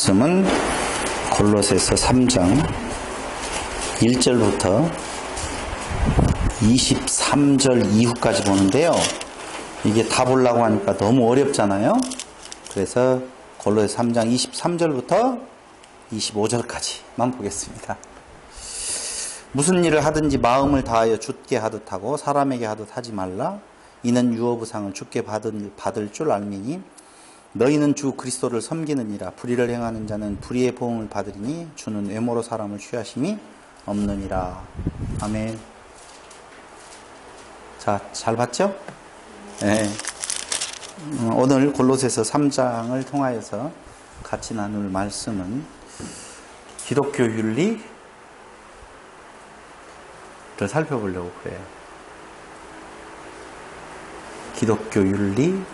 말씀은 골로새서 3장 1절부터 23절 이후까지 보는데요. 이게 다 보려고 하니까 너무 어렵잖아요. 그래서 골로새서 3장 23절부터 25절까지만 보겠습니다. 무슨 일을 하든지 마음을 다하여 주께 하듯 하고 사람에게 하듯 하지 말라. 이는 유업의상을 주께 받을 줄 알미니 너희는 주 그리스도를 섬기느니라. 불의를 행하는 자는 불의의 보응을 받으리니 주는 외모로 사람을 취하심이 없느니라. 아멘. 자, 잘 봤죠? 네. 오늘 골로새서 3장을 통하여서 같이 나눌 말씀은 기독교 윤리를 살펴보려고 그래요. 기독교 윤리는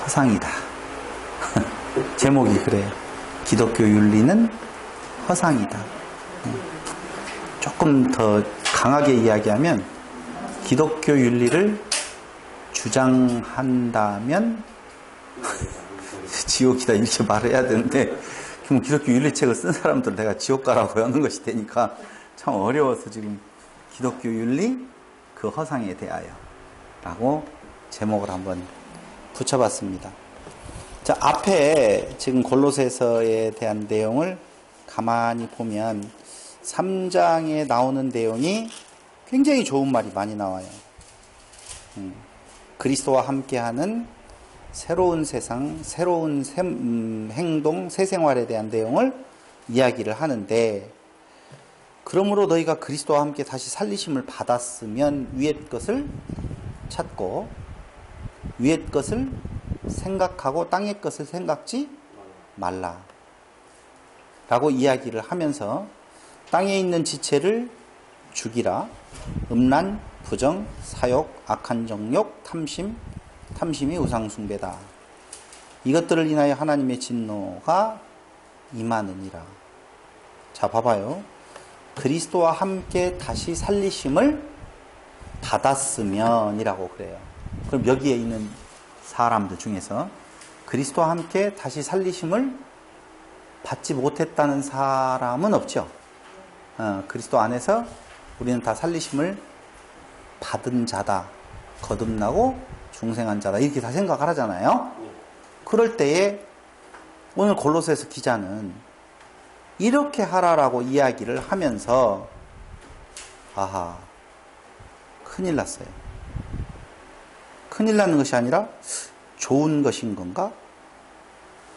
허상이다. 제목이 그래요. 기독교 윤리는 허상이다. 조금 더 강하게 이야기하면 기독교 윤리를 주장한다면 지옥이다 이렇게 말해야 되는데 그럼 기독교 윤리책을 쓴 사람들 내가 지옥 가라고 하는 것이 되니까 참 어려워서 지금 기독교 윤리 그 허상에 대하여 라고 제목을 한번 붙여봤습니다. 자, 앞에 지금 골로새서에 대한 내용을 가만히 보면 3장에 나오는 내용이 굉장히 좋은 말이 많이 나와요. 그리스도와 함께하는 새로운 세상, 새로운 행동, 새 생활에 대한 내용을 이야기를 하는데, 그러므로 너희가 그리스도와 함께 다시 살리심을 받았으면 위의 것을 찾고 위의 것을 생각하고 땅의 것을 생각지 말라 라고 이야기를 하면서 땅에 있는 지체를 죽이라. 음란, 부정, 사욕, 악한 정욕, 탐심이 우상숭배다. 이것들을 인하여 하나님의 진노가 임하느니라. 자, 봐봐요. 그리스도와 함께 다시 살리심을 받았으면 이라고 그래요. 그럼 여기에 있는 사람들 중에서 그리스도와 함께 다시 살리심을 받지 못했다는 사람은 없죠. 그리스도 안에서 우리는 다 살리심을 받은 자다. 거듭나고 중생한 자다. 이렇게 다 생각을 하잖아요. 그럴 때에 오늘 골로새서 기자는 이렇게 하라라고 이야기를 하면서 아하, 큰일 났어요. 큰일 나는 것이 아니라 좋은 것인 건가?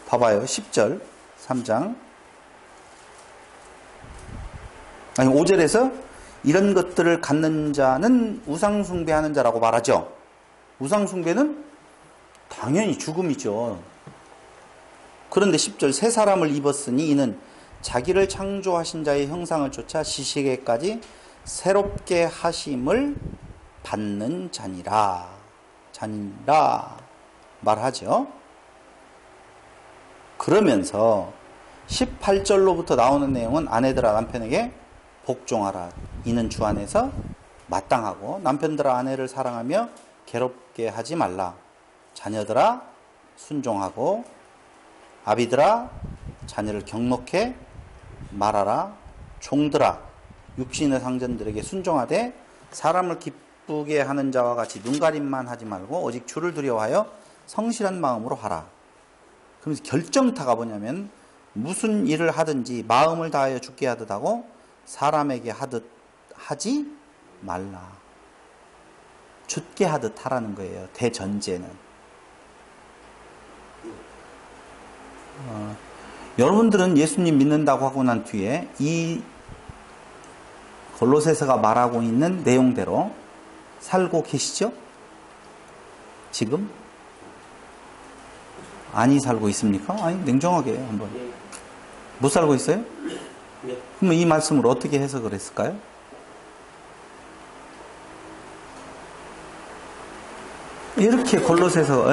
봐봐요. 10절 3장 5절에서 이런 것들을 갖는 자는 우상숭배하는 자라고 말하죠. 우상숭배는 당연히 죽음이죠. 그런데 10절 새 사람을 입었으니 이는 자기를 창조하신 자의 형상을 쫓아 지식에까지 새롭게 하심을 받는 자니라 말하죠. 그러면서 18절로부터 나오는 내용은 아내들아 남편에게 복종하라. 이는 주 안에서 마땅하고 남편들아 아내를 사랑하며 괴롭게 하지 말라. 자녀들아 순종하고 아비들아 자녀를 경록해 말하라. 종들아 육신의 상전들에게 순종하되 사람을 기쁘게 하는 자와 같이 눈가림만 하지 말고 오직 주를 두려워하여 성실한 마음으로 하라. 그러면서 결정타가 뭐냐면 무슨 일을 하든지 마음을 다하여 주께 하듯 하고 사람에게 하듯 하지 말라. 주께 하듯 하라는 거예요. 대전제는. 여러분들은 예수님 믿는다고 하고 난 뒤에 이 골로새서가 말하고 있는 내용대로 살고 계시죠? 지금? 아니 살고 있습니까? 아니 냉정하게 한번. 못 살고 있어요? 그러면 이 말씀을 어떻게 해석을 했을까요? 이렇게 골로새서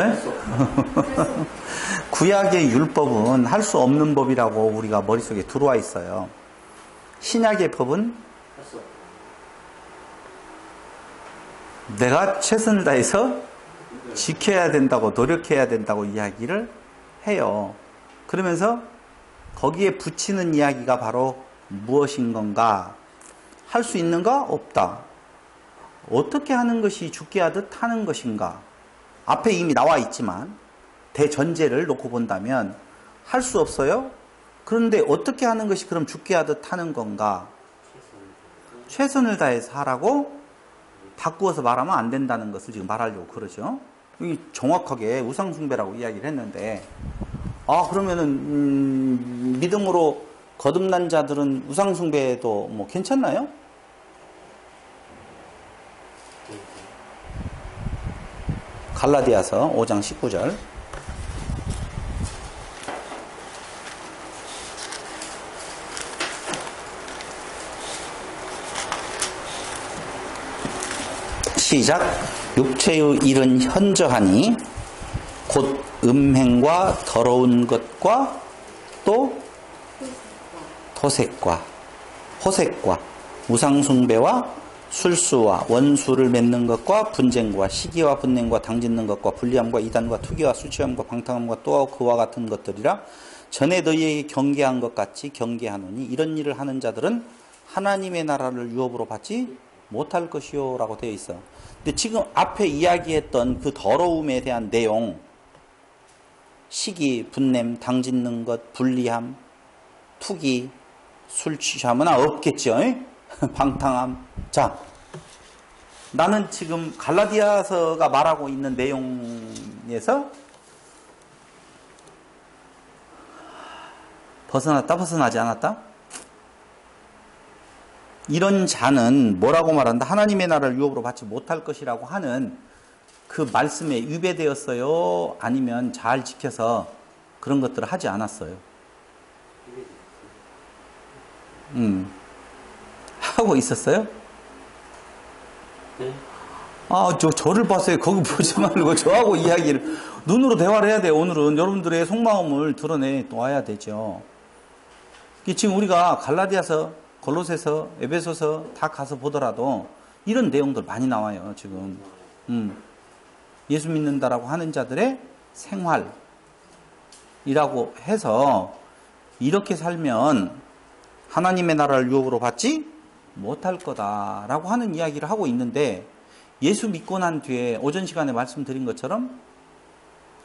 구약의 율법은 할 수 없는 법이라고 우리가 머릿속에 들어와 있어요. 신약의 법은 내가 최선을 다해서 지켜야 된다고, 노력해야 된다고 이야기를 해요. 그러면서 거기에 붙이는 이야기가 바로 무엇인 건가? 할 수 있는가? 없다. 어떻게 하는 것이 죽게 하듯 하는 것인가? 앞에 이미 나와 있지만 대전제를 놓고 본다면 할 수 없어요? 그런데 어떻게 하는 것이 그럼 죽게 하듯 하는 건가? 최선을 다해서 하라고 바꾸어서 말하면 안 된다는 것을 지금 말하려고 그러죠. 정확하게 우상숭배라고 이야기를 했는데, 그러면은 믿음으로 거듭난 자들은 우상숭배도 뭐 괜찮나요? 갈라디아서 5장 19절. 시작. 육체의 일은 현저하니 곧 음행과 더러운 것과 또 토색과 호색과 우상숭배와 술수와 원수를 맺는 것과 분쟁과 시기와 분냉과 당짓는 것과 불리함과 이단과 투기와 술취함과 방탕함과 또 그와 같은 것들이라 전에 너희에게 경계한 것 같이 경계하노니 이런 일을 하는 자들은 하나님의 나라를 유업으로 받지 못할 것이요 라고 되어 있어. 근데 지금 앞에 이야기했던 그 더러움에 대한 내용, 시기, 분냄, 당짓는 것, 불리함, 투기, 술 취함은 없겠죠. 방탕함. 자, 나는 지금 갈라디아서가 말하고 있는 내용에서 벗어났다, 벗어나지 않았다? 이런 자는 뭐라고 말한다? 하나님의 나라를 유업으로 받지 못할 것이라고 하는 그 말씀에 위배되었어요? 아니면 잘 지켜서 그런 것들을 하지 않았어요? 하고 있었어요? 네. 저를 봤어요. 거기 보지 말고 저하고 이야기를 눈으로 대화를 해야 돼요. 오늘은 여러분들의 속마음을 드러내 놔야 되죠. 지금 우리가 갈라디아서, 골로새서, 에베소서 다 가서 보더라도 이런 내용들 많이 나와요. 지금 예수 믿는다라고 하는 자들의 생활이라고 해서 이렇게 살면 하나님의 나라를 유업으로 받지 못할 거다라고 하는 이야기를 하고 있는데, 예수 믿고 난 뒤에 오전 시간에 말씀드린 것처럼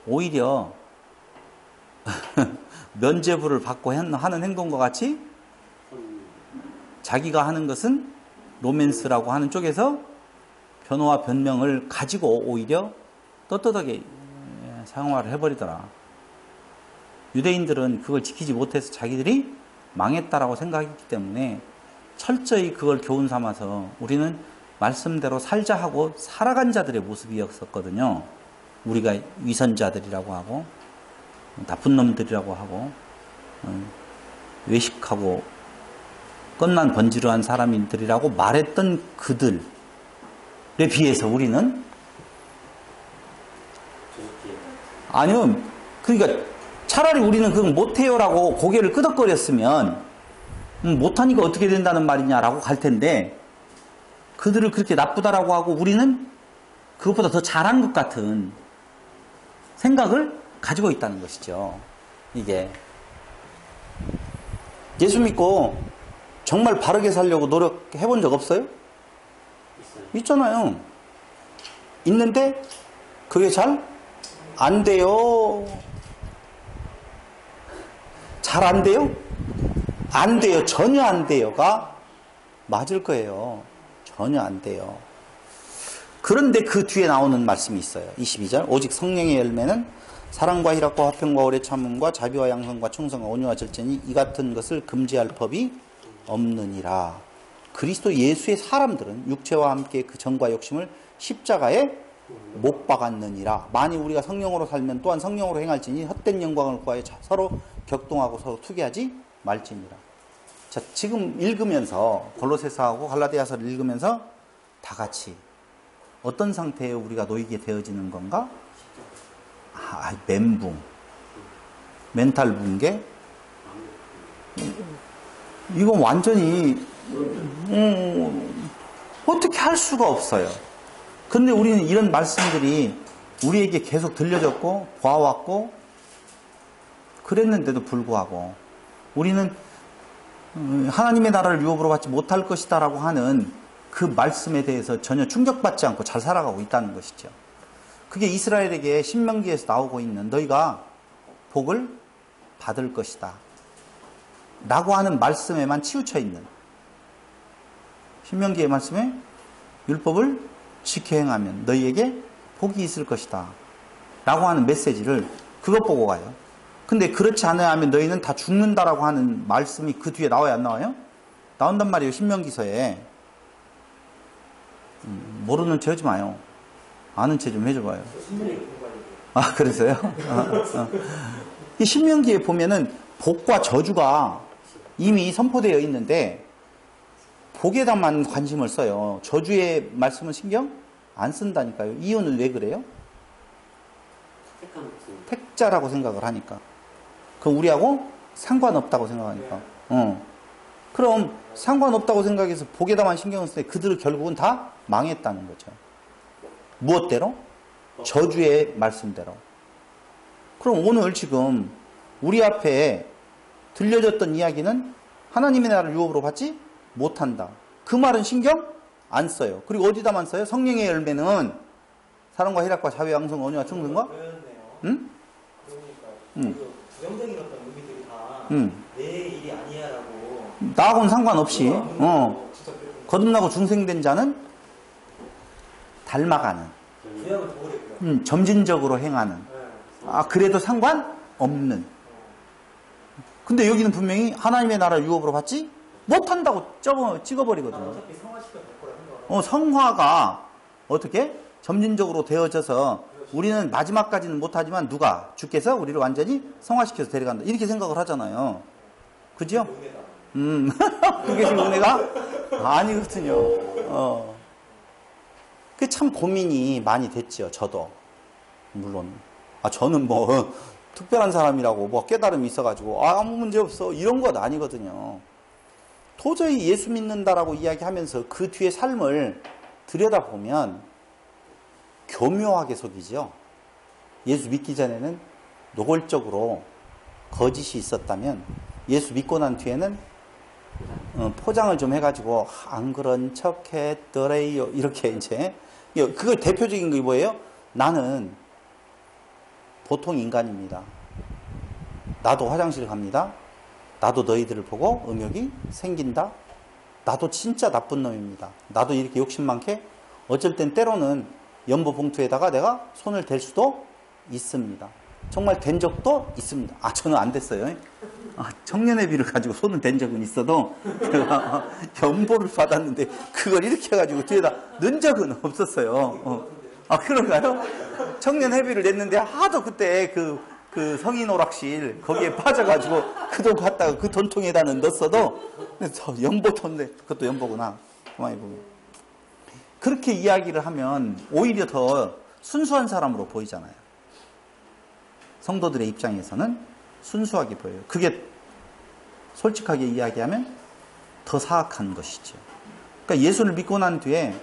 오히려 면죄부를 받고 하는 행동과 같이 자기가 하는 것은 로맨스라고 하는 쪽에서 변호와 변명을 가지고 오히려 떳떳하게 생활을 해버리더라. 유대인들은 그걸 지키지 못해서 자기들이 망했다라고 생각했기 때문에 철저히 그걸 교훈 삼아서 우리는 말씀대로 살자 하고 살아간 자들의 모습이었었거든요. 우리가 위선자들이라고 하고 나쁜 놈들이라고 하고 외식하고 끝난 번지르한 사람들이라고 말했던 그들에 비해서 우리는 아니요. 그러니까 차라리 우리는 그건 못해요라고 고개를 끄덕거렸으면 못하니까 어떻게 된다는 말이냐라고 갈 텐데, 그들을 그렇게 나쁘다라고 하고 우리는 그것보다 더 잘한 것 같은 생각을 가지고 있다는 것이죠. 이게 예수 믿고 정말 바르게 살려고 노력해 본 적 없어요? 있잖아요. 있는데 그게 잘 안 돼요. 잘 안 돼요? 안 돼요. 전혀 안 돼요가 맞을 거예요. 전혀 안 돼요. 그런데 그 뒤에 나오는 말씀이 있어요. 22절. 오직 성령의 열매는 사랑과 희락과 화평과 오래 참음과 자비와 양선과 충성과 온유와 절제니 이 같은 것을 금지할 법이 없느니라. 그리스도 예수의 사람들은 육체와 함께 그 정과 욕심을 십자가에 못 박았느니라. 만일 우리가 성령으로 살면 또한 성령으로 행할지니 헛된 영광을 구하여 서로 격동하고 서로 투기하지 말지니라. 자, 지금 읽으면서 골로새서하고 갈라디아서를 읽으면서 다 같이 어떤 상태에 우리가 놓이게 되어지는 건가? 멘붕, 멘탈 붕괴. 이건 완전히 어떻게 할 수가 없어요. 근데 우리는 이런 말씀들이 우리에게 계속 들려졌고 봐왔고 그랬는데도 불구하고 우리는 하나님의 나라를 유업으로 받지 못할 것이다 라고 하는 그 말씀에 대해서 전혀 충격받지 않고 잘 살아가고 있다는 것이죠. 그게 이스라엘에게 신명기에서 나오고 있는 너희가 복을 받을 것이다 라고 하는 말씀에만 치우쳐 있는, 신명기의 말씀에 율법을 지켜 행하면 너희에게 복이 있을 것이다 라고 하는 메시지를 그것 보고 가요. 근데 그렇지 않아야 하면 너희는 다 죽는다라고 하는 말씀이 그 뒤에 나와요, 안 나와요? 나온단 말이에요, 신명기서에. 모르는 체 하지 마요. 아는 체 좀 해줘봐요. 아, 그래서요? 이 신명기에 보면은 복과 저주가 이미 선포되어 있는데 복에다만 관심을 써요. 저주의 말씀은 신경 안 쓴다니까요. 이유는 왜 그래요? 택자라고 생각을 하니까. 그럼 우리하고 상관없다고 생각하니까. 그럼 상관없다고 생각해서 복에다만 신경을 쓸 때 그들은 결국은 다 망했다는 거죠. 무엇대로? 저주의 말씀대로. 그럼 오늘 지금 우리 앞에 들려졌던 이야기는 하나님의 나라를 유업으로 받지 못한다. 그 말은 신경 안 써요. 그리고 어디다만 써요? 성령의 열매는 사랑과 희락과 자비, 양성, 온유와 충성과? 응? 그러니까 부정적인 어떤 의미들이 다 내 일이 아니야라고. 나하고는 상관없이 거듭나고 중생된 자는 닮아가는, 구약은 더 그랬고요. 점진적으로 행하는, 그래도 상관없는. 근데 여기는 분명히 하나님의 나라를 유업으로 받지 못한다고 찍어버리거든요. 어차피 성화시켜 될 거라 생각을. 성화가 어떻게? 점진적으로 되어져서 우리는 마지막까지는 못하지만 누가? 주께서 우리를 완전히 성화시켜서 데려간다. 이렇게 생각을 하잖아요. 그죠? 그게 지금 은혜가? 아니거든요. 그게 참 고민이 많이 됐죠. 저도. 물론. 저는 뭐 특별한 사람이라고 뭐 깨달음이 있어가지고 아무 문제 없어 이런 것 아니거든요. 도저히 예수 믿는다라고 이야기하면서 그 뒤에 삶을 들여다보면 교묘하게 속이죠. 예수 믿기 전에는 노골적으로 거짓이 있었다면 예수 믿고 난 뒤에는 포장을 좀 해가지고 안 그런 척 했더래요 이렇게 이제. 그거 대표적인 게 뭐예요? 나는 보통 인간입니다. 나도 화장실 갑니다. 나도 너희들을 보고 음욕이 생긴다. 나도 진짜 나쁜 놈입니다. 나도 이렇게 욕심 많게 어쩔 땐 때로는 연보 봉투에다가 내가 손을 댈 수도 있습니다. 정말 댄 적도 있습니다. 저는 안 됐어요. 청년회비를 가지고 손을 댄 적은 있어도 제가 연보를 받았는데 그걸 이렇게 해가지고 뒤에다 넣은 적은 없었어요. 그런가요? 청년회비를 냈는데 하도 그때 그 성인 오락실 거기에 빠져가지고 그 돈 갖다가 그 돈통에다는 넣었어도 연보던데 그것도 연보구나. 가만히 보면 그렇게 이야기를 하면 오히려 더 순수한 사람으로 보이잖아요. 성도들의 입장에서는 순수하게 보여요. 그게 솔직하게 이야기하면 더 사악한 것이죠. 그러니까 예수를 믿고 난 뒤에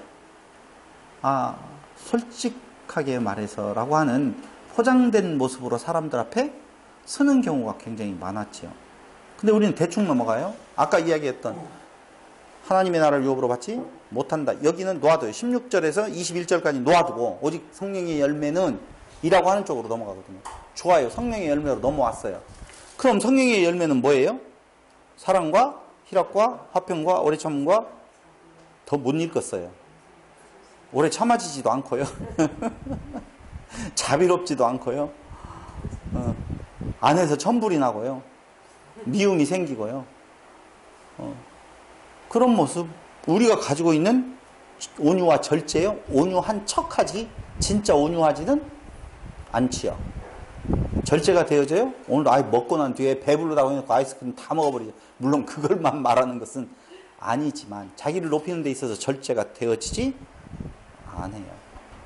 솔직하게 말해서라고 하는 포장된 모습으로 사람들 앞에 서는 경우가 굉장히 많았죠. 근데 우리는 대충 넘어가요. 아까 이야기했던 하나님의 나라를 유업으로 받지 못한다. 여기는 놓아둬요. 16절에서 21절까지 놓아두고 오직 성령의 열매는 이라고 하는 쪽으로 넘어가거든요. 좋아요. 성령의 열매로 넘어왔어요. 그럼 성령의 열매는 뭐예요? 사랑과 희락과 화평과 오래 참음과 더 못 읽었어요. 오래 참아지지도 않고요. 자비롭지도 않고요. 안에서 천불이 나고요. 미움이 생기고요. 그런 모습, 우리가 가지고 있는 온유와 절제요. 온유한 척하지 진짜 온유하지는 않지요. 절제가 되어져요. 오늘 먹고 난 뒤에 배부르다고 해놓고 아이스크림 다 먹어버리죠. 물론 그걸만 말하는 것은 아니지만 자기를 높이는 데 있어서 절제가 되어지지 않아요.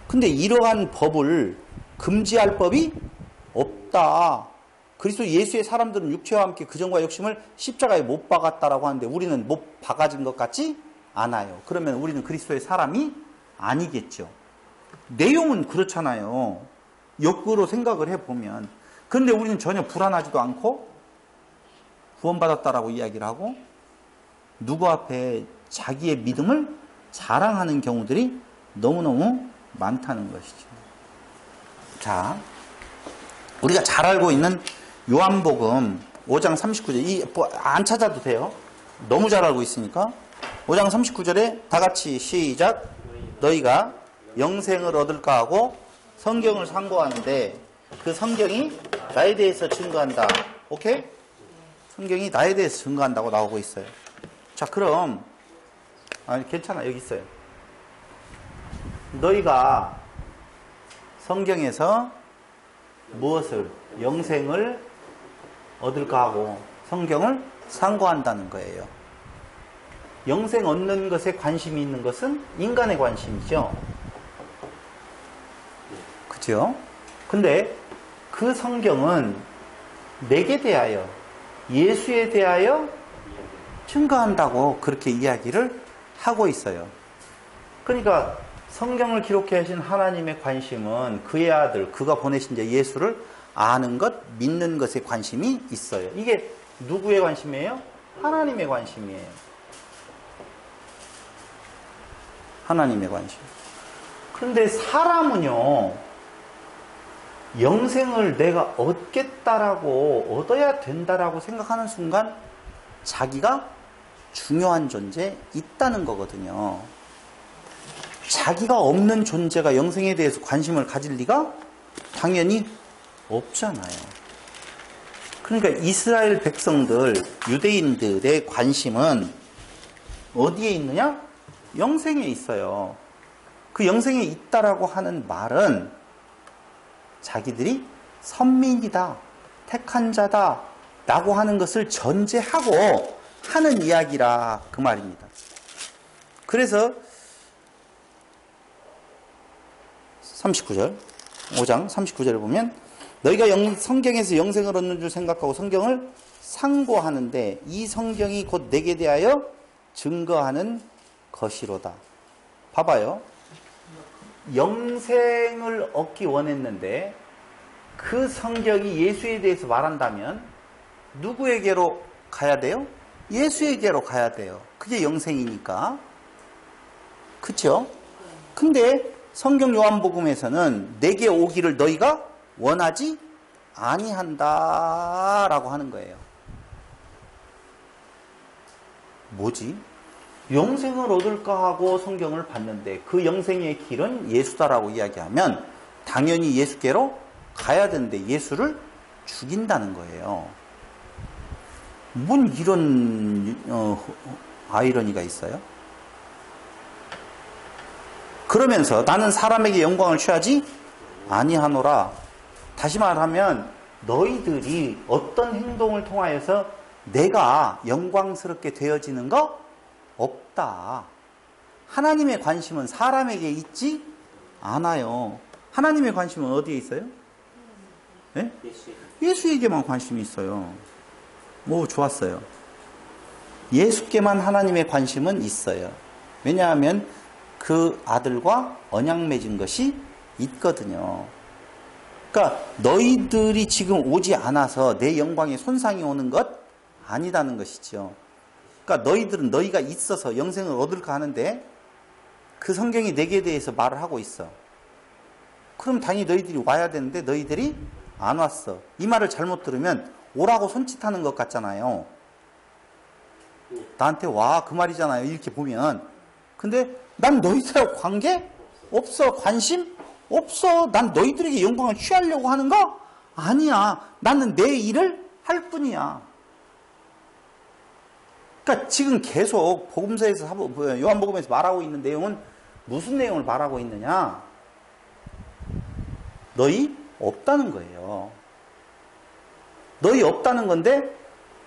근데 이러한 법을 금지할 법이 없다. 그리스도 예수의 사람들은 육체와 함께 그전과 욕심을 십자가에 못 박았다라고 하는데 우리는 못 박아진 것 같지 않아요. 그러면 우리는 그리스도의 사람이 아니겠죠. 내용은 그렇잖아요. 욕구로 생각을 해보면. 그런데 우리는 전혀 불안하지도 않고 구원받았다라고 이야기를 하고 누구 앞에 자기의 믿음을 자랑하는 경우들이 너무너무 많다는 것이죠. 자, 우리가 잘 알고 있는 요한복음 5장 39절, 안 찾아도 돼요. 너무 잘 알고 있으니까. 5장 39절에 다 같이 시작. 너희가 영생을 얻을까 하고 성경을 상고하는데 그 성경이 나에 대해서 증거한다. 오케이? 성경이 나에 대해서 증거한다고 나오고 있어요. 자, 그럼 아니 괜찮아. 여기 있어요. 너희가 성경에서 무엇을? 영생을 얻을까 하고 성경을 상고한다는 거예요. 영생 얻는 것에 관심이 있는 것은 인간의 관심이죠. 그죠? 근데 그 성경은 내게 대하여, 예수에 대하여 증거한다고 그렇게 이야기를 하고 있어요. 그러니까 성경을 기록해 하신 하나님의 관심은 그의 아들, 그가 보내신 자 예수를 아는 것, 믿는 것에 관심이 있어요. 이게 누구의 관심이에요? 하나님의 관심이에요. 하나님의 관심. 그런데 사람은요, 영생을 내가 얻겠다라고, 얻어야 된다라고 생각하는 순간 자기가 중요한 존재에 있다는 거거든요. 자기가 없는 존재가 영생에 대해서 관심을 가질 리가 당연히 없잖아요. 그러니까 이스라엘 백성들, 유대인들의 관심은 어디에 있느냐? 영생에 있어요. 그 영생에 있다라고 하는 말은 자기들이 선민이다, 택한 자다 라고 하는 것을 전제하고 하는 이야기라 그 말입니다. 그래서 39절, 5장 39절에 보면 너희가 성경에서 영생을 얻는 줄 생각하고 성경을 상고하는데 이 성경이 곧 내게 대하여 증거하는 것이로다. 봐봐요. 영생을 얻기 원했는데 그 성경이 예수에 대해서 말한다면 누구에게로 가야 돼요? 예수에게로 가야 돼요. 그게 영생이니까. 그쵸? 근데 성경 요한복음에서는 내게 오기를 너희가 원하지 아니한다 라고 하는 거예요. 뭐지? 영생을 얻을까 하고 성경을 봤는데 그 영생의 길은 예수다라고 이야기하면 당연히 예수께로 가야 되는데 예수를 죽인다는 거예요. 뭔 이런 아이러니가 있어요? 그러면서 나는 사람에게 영광을 취하지 아니하노라. 다시 말하면 너희들이 어떤 행동을 통하여서 내가 영광스럽게 되어지는 거 없다. 하나님의 관심은 사람에게 있지 않아요. 하나님의 관심은 어디에 있어요? 네? 예수에게만 관심이 있어요. 오, 좋았어요. 예수께만 하나님의 관심은 있어요. 왜냐하면 그 아들과 언약 맺은 것이 있거든요. 그러니까 너희들이 지금 오지 않아서 내 영광에 손상이 오는 것 아니다는 것이죠. 그러니까 너희들은 너희가 있어서 영생을 얻을까 하는데 그 성경이 내게 대해서 말을 하고 있어. 그럼 당연히 너희들이 와야 되는데 너희들이 안 왔어. 이 말을 잘못 들으면 오라고 손짓하는 것 같잖아요. 나한테 와, 그 말이잖아요. 이렇게 보면. 근데 난 너희들하고 관계 없어. 관심 없어. 난 너희들에게 영광을 취하려고 하는 거 아니야. 나는 내 일을 할 뿐이야. 그러니까 지금 계속 복음서에서 요한복음에서 말하고 있는 내용은 무슨 내용을 말하고 있느냐? 너희 없다는 거예요. 너희 없다는 건데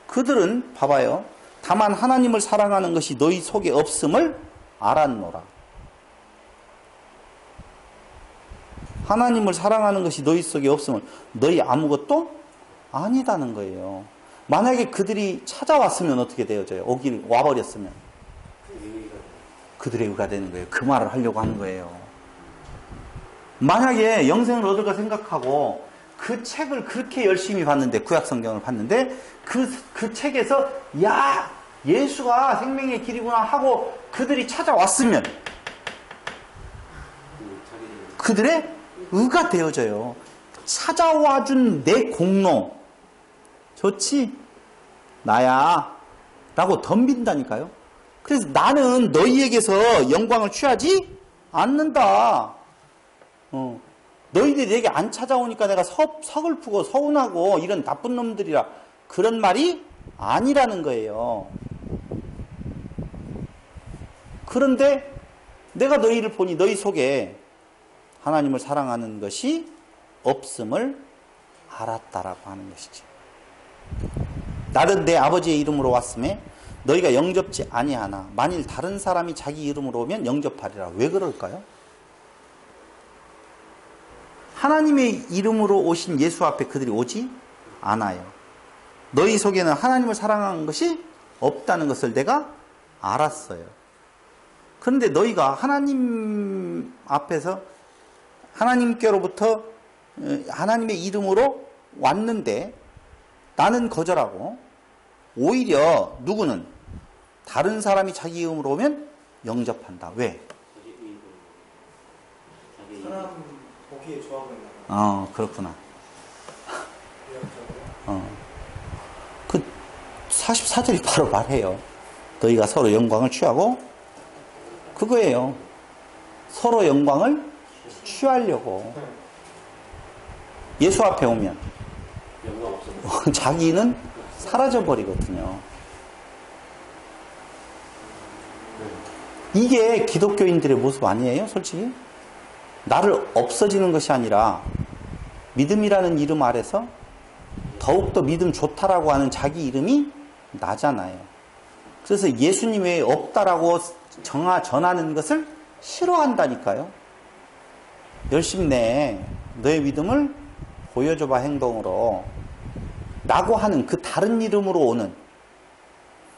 그들은 봐봐요. 다만 하나님을 사랑하는 것이 너희 속에 없음을 알았노라. 하나님을 사랑하는 것이 너희 속에 없음을 너희 아무것도 아니다는 거예요. 만약에 그들이 찾아왔으면 어떻게 되어져요? 와버렸으면 그들의 의가 되는 거예요. 그 말을 하려고 하는 거예요. 만약에 영생을 얻을까 생각하고 그 책을 그렇게 열심히 봤는데, 구약성경을 봤는데, 그 책에서, 야, 예수가 생명의 길이구나 하고 그들이 찾아왔으면, 그들의 의가 되어져요. 찾아와준 내 공로, 좋지? 나야. 라고 덤빈다니까요. 그래서 나는 너희에게서 영광을 취하지 않는다. 너희들이 내게 안 찾아오니까 내가 서글프고 서운하고 이런 나쁜 놈들이라, 그런 말이 아니라는 거예요. 그런데 내가 너희를 보니 너희 속에 하나님을 사랑하는 것이 없음을 알았다라고 하는 것이죠. 나는 내 아버지의 이름으로 왔음에 너희가 영접지 아니하나 만일 다른 사람이 자기 이름으로 오면 영접하리라. 왜 그럴까요? 하나님의 이름으로 오신 예수 앞에 그들이 오지 않아요. 너희 속에는 하나님을 사랑하는 것이 없다는 것을 내가 알았어요. 그런데 너희가 하나님 앞에서 하나님께로부터 하나님의 이름으로 왔는데 나는 거절하고, 오히려 누구는 다른 사람이 자기 이름으로 오면 영접한다. 왜? 사람 보기에 좋아 보인다. 그렇구나. 그 44절이 바로 말해요. 너희가 서로 영광을 취하고, 그거예요. 서로 영광을 취하려고. 예수 앞에 오면 자기는 사라져버리거든요. 이게 기독교인들의 모습 아니에요, 솔직히? 나를 없어지는 것이 아니라 믿음이라는 이름 아래서 더욱더 믿음 좋다라고 하는 자기 이름이 나잖아요. 그래서 예수님 외에 없다라고 전하는 것을 싫어한다니까요. 열심히 너의 믿음을 보여줘봐, 행동으로. 라고 하는 그 다른 이름으로 오는,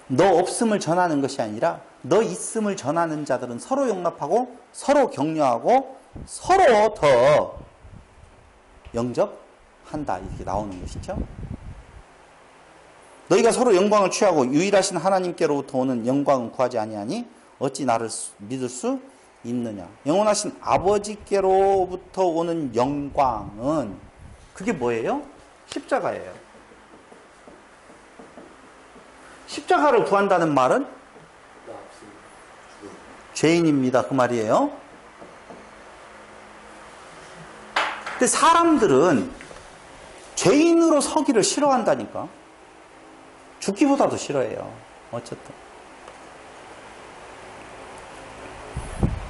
너 없음을 전하는 것이 아니라 너 있음을 전하는 자들은 서로 용납하고 서로 격려하고 서로 더 영접한다, 이렇게 나오는 것이죠. 너희가 서로 영광을 취하고 유일하신 하나님께로부터 오는 영광은 구하지 아니하니 어찌 나를 믿을 수 있느냐. 영원하신 아버지께로부터 오는 영광은, 그게 뭐예요? 십자가예요. 십자가를 구한다는 말은 죄인입니다, 그 말이에요. 근데 사람들은 죄인으로 서기를 싫어한다니까. 죽기보다도 싫어해요. 어쨌든.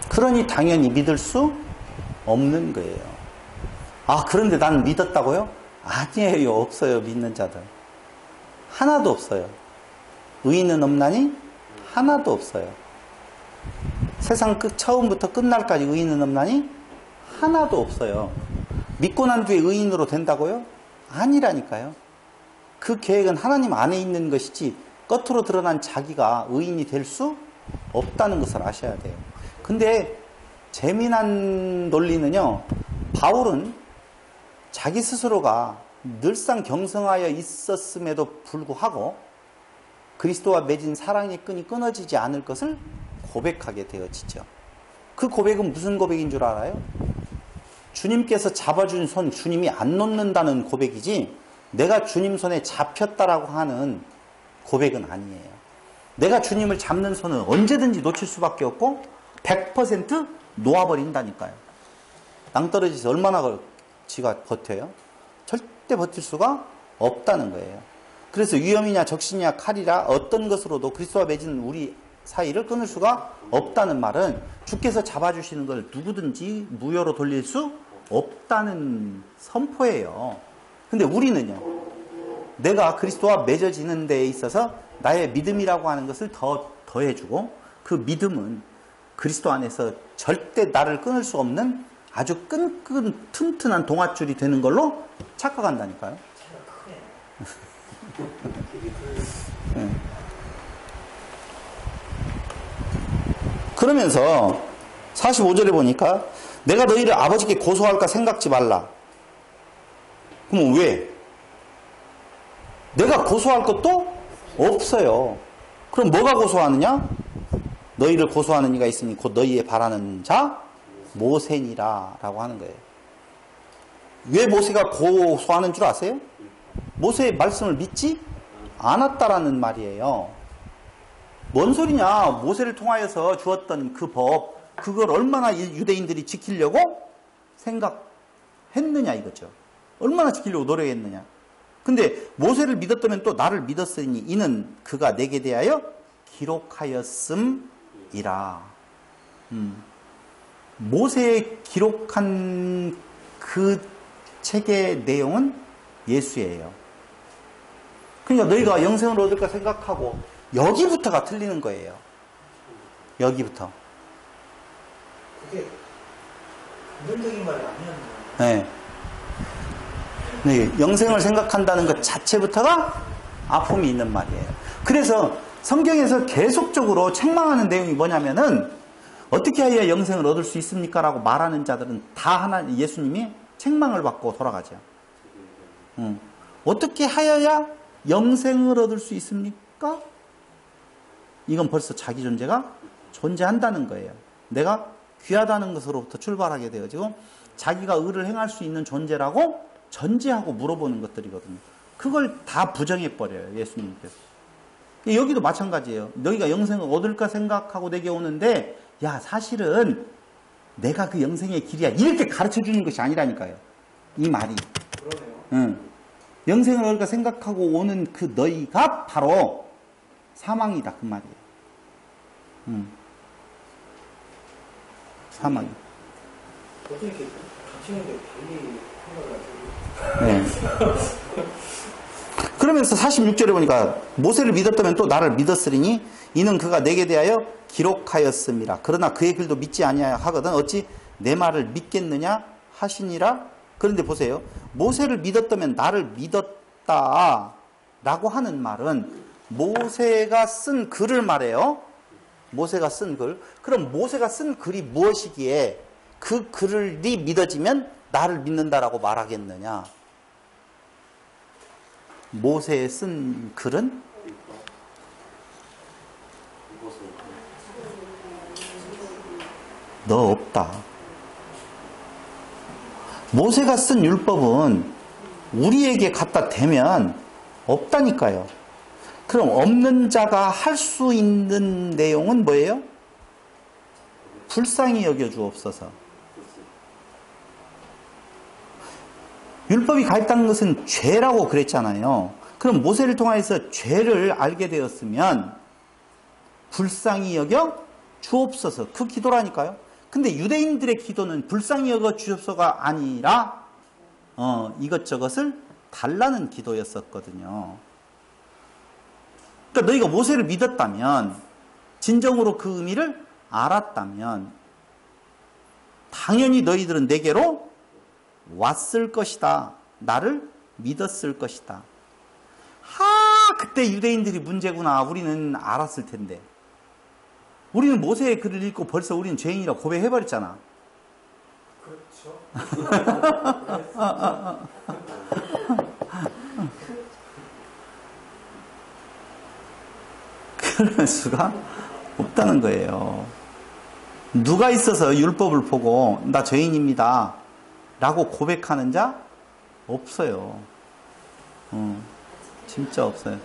그러니 당연히 믿을 수 없는 거예요. 그런데 나는 믿었다고요? 아니에요. 없어요. 믿는 자들. 하나도 없어요. 의인은 없나니? 하나도 없어요. 세상 처음부터 끝날까지 의인은 없나니? 하나도 없어요. 믿고 난 뒤에 의인으로 된다고요? 아니라니까요. 그 계획은 하나님 안에 있는 것이지 겉으로 드러난 자기가 의인이 될 수 없다는 것을 아셔야 돼요. 근데 재미난 논리는요, 바울은 자기 스스로가 늘상 경성하여 있었음에도 불구하고 그리스도와 맺은 사랑의 끈이 끊어지지 않을 것을 고백하게 되어지죠. 그 고백은 무슨 고백인 줄 알아요? 주님께서 잡아준 손 주님이 안 놓는다는 고백이지, 내가 주님 손에 잡혔다라고 하는 고백은 아니에요. 내가 주님을 잡는 손은 언제든지 놓칠 수밖에 없고 100% 놓아버린다니까요. 낭떠러지에서 얼마나 지가 버텨요? 절대 버틸 수가 없다는 거예요. 그래서 위험이냐 적신이냐 칼이라 어떤 것으로도 그리스도와 맺은 우리 사이를 끊을 수가 없다는 말은 주께서 잡아주시는 걸 누구든지 무효로 돌릴 수 없다는 선포예요. 근데 우리는요, 내가 그리스도와 맺어지는 데에 있어서 나의 믿음이라고 하는 것을 더해주고, 그 믿음은 그리스도 안에서 절대 나를 끊을 수 없는 아주 튼튼한 동아줄이 되는 걸로 착각한다니까요. 네. 그러면서 45절에 보니까 내가 너희를 아버지께 고소할까 생각지 말라. 그럼 왜? 내가 고소할 것도 없어요. 그럼 뭐가 고소하느냐? 너희를 고소하는 이가 있으니 곧 너희의 바라는 자 모세니라 라고 하는 거예요. 왜 모세가 고소하는 줄 아세요? 모세의 말씀을 믿지 않았다라는 말이에요. 뭔 소리냐? 모세를 통하여서 주었던 그 법, 그걸 얼마나 유대인들이 지키려고 생각했느냐 이거죠. 얼마나 지키려고 노력했느냐. 근데 모세를 믿었다면 또 나를 믿었으니 이는 그가 내게 대하여 기록하였음이라. 모세의 기록한 그 책의 내용은 예수예요. 그러니까 너희가 영생을 얻을까 생각하고 여기부터가 틀리는 거예요. 여기부터. 그게 긍정적인 말이 아니었나요? 네. 네, 영생을 생각한다는 것 자체부터가 아픔이 있는 말이에요. 그래서 성경에서 계속적으로 책망하는 내용이 뭐냐면은 어떻게 해야 영생을 얻을 수 있습니까? 라고 말하는 자들은 다 예수님이 책망을 받고 돌아가죠. 어떻게 하여야 영생을 얻을 수 있습니까? 이건 벌써 자기 존재가 존재한다는 거예요. 내가 귀하다는 것으로부터 출발하게 되어지고 자기가 의를 행할 수 있는 존재라고 전제하고 물어보는 것들이거든요. 그걸 다 부정해버려요. 예수님께서. 여기도 마찬가지예요. 너희가 영생을 얻을까 생각하고 내게 오는데 야 사실은 내가 그 영생의 길이야. 이렇게 가르쳐주는 것이 아니라니까요. 이 말이. 그러네요. 영생을 얻을까 생각하고 오는 그 너희가 바로 사망이다. 그 말이에요. 사망. 어떻게 이렇게 같이 있는데 달리 생각을 하세요? 네. 그러면서 46절에 보니까 모세를 믿었다면 또 나를 믿었으리니 이는 그가 내게 대하여 기록하였음이라. 그러나 그의 글도 믿지 아니하거든 어찌 내 말을 믿겠느냐 하시니라. 그런데 보세요. 모세를 믿었다면 나를 믿었다 라고 하는 말은 모세가 쓴 글을 말해요. 모세가 쓴 글. 그럼 모세가 쓴 글이 무엇이기에 그 글이 믿어지면 나를 믿는다라고 말하겠느냐. 모세의 쓴 글은 너 없다. 모세가 쓴 율법은 우리에게 갖다 대면 없다니까요. 그럼 없는 자가 할 수 있는 내용은 뭐예요? 불쌍히 여겨 주옵소서. 율법이 가했다는 것은 죄라고 그랬잖아요. 그럼 모세를 통해서 죄를 알게 되었으면 불쌍히 여겨 주옵소서. 그 기도라니까요. 근데 유대인들의 기도는 불쌍히 여겨 주옵소서가 아니라 이것저것을 달라는 기도였었거든요. 그러니까 너희가 모세를 믿었다면, 진정으로 그 의미를 알았다면 당연히 너희들은 내게로 왔을 것이다. 나를 믿었을 것이다. 그때 유대인들이 문제구나. 우리는 알았을 텐데. 우리는 모세의 글을 읽고 벌써 우리는 죄인이라고 고백해버렸잖아. 그렇죠. 그럴 수가 없다는 거예요. 누가 있어서 율법을 보고 나 죄인입니다 라고 고백하는 자 없어요. 진짜 없어요.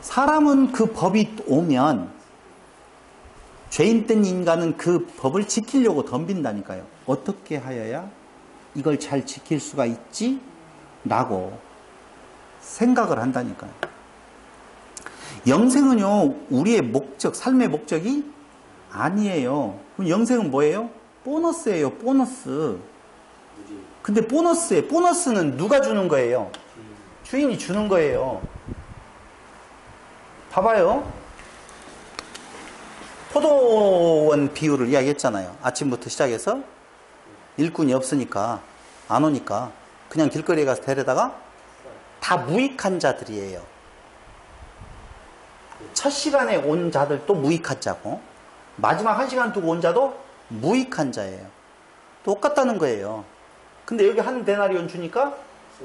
사람은 그 법이 오면 죄인된 인간은 그 법을 지키려고 덤빈다니까요. 어떻게 하여야 이걸 잘 지킬 수가 있지? 라고 생각을 한다니까요. 영생은요, 우리의 목적, 삶의 목적이 아니에요. 그럼 영생은 뭐예요? 보너스예요, 보너스. 근데 보너스는 누가 주는 거예요? 주인이 주는 거예요. 봐봐요. 포도원 비유를 이야기했잖아요. 아침부터 시작해서 일꾼이 없으니까, 안 오니까 그냥 길거리에 가서 데려다가 다 무익한 자들이에요. 첫 시간에 온 자들도 무익한 자고, 마지막 한 시간 두고 온 자도 무익한 자예요. 똑같다는 거예요. 근데 여기 한 데나리온 주니까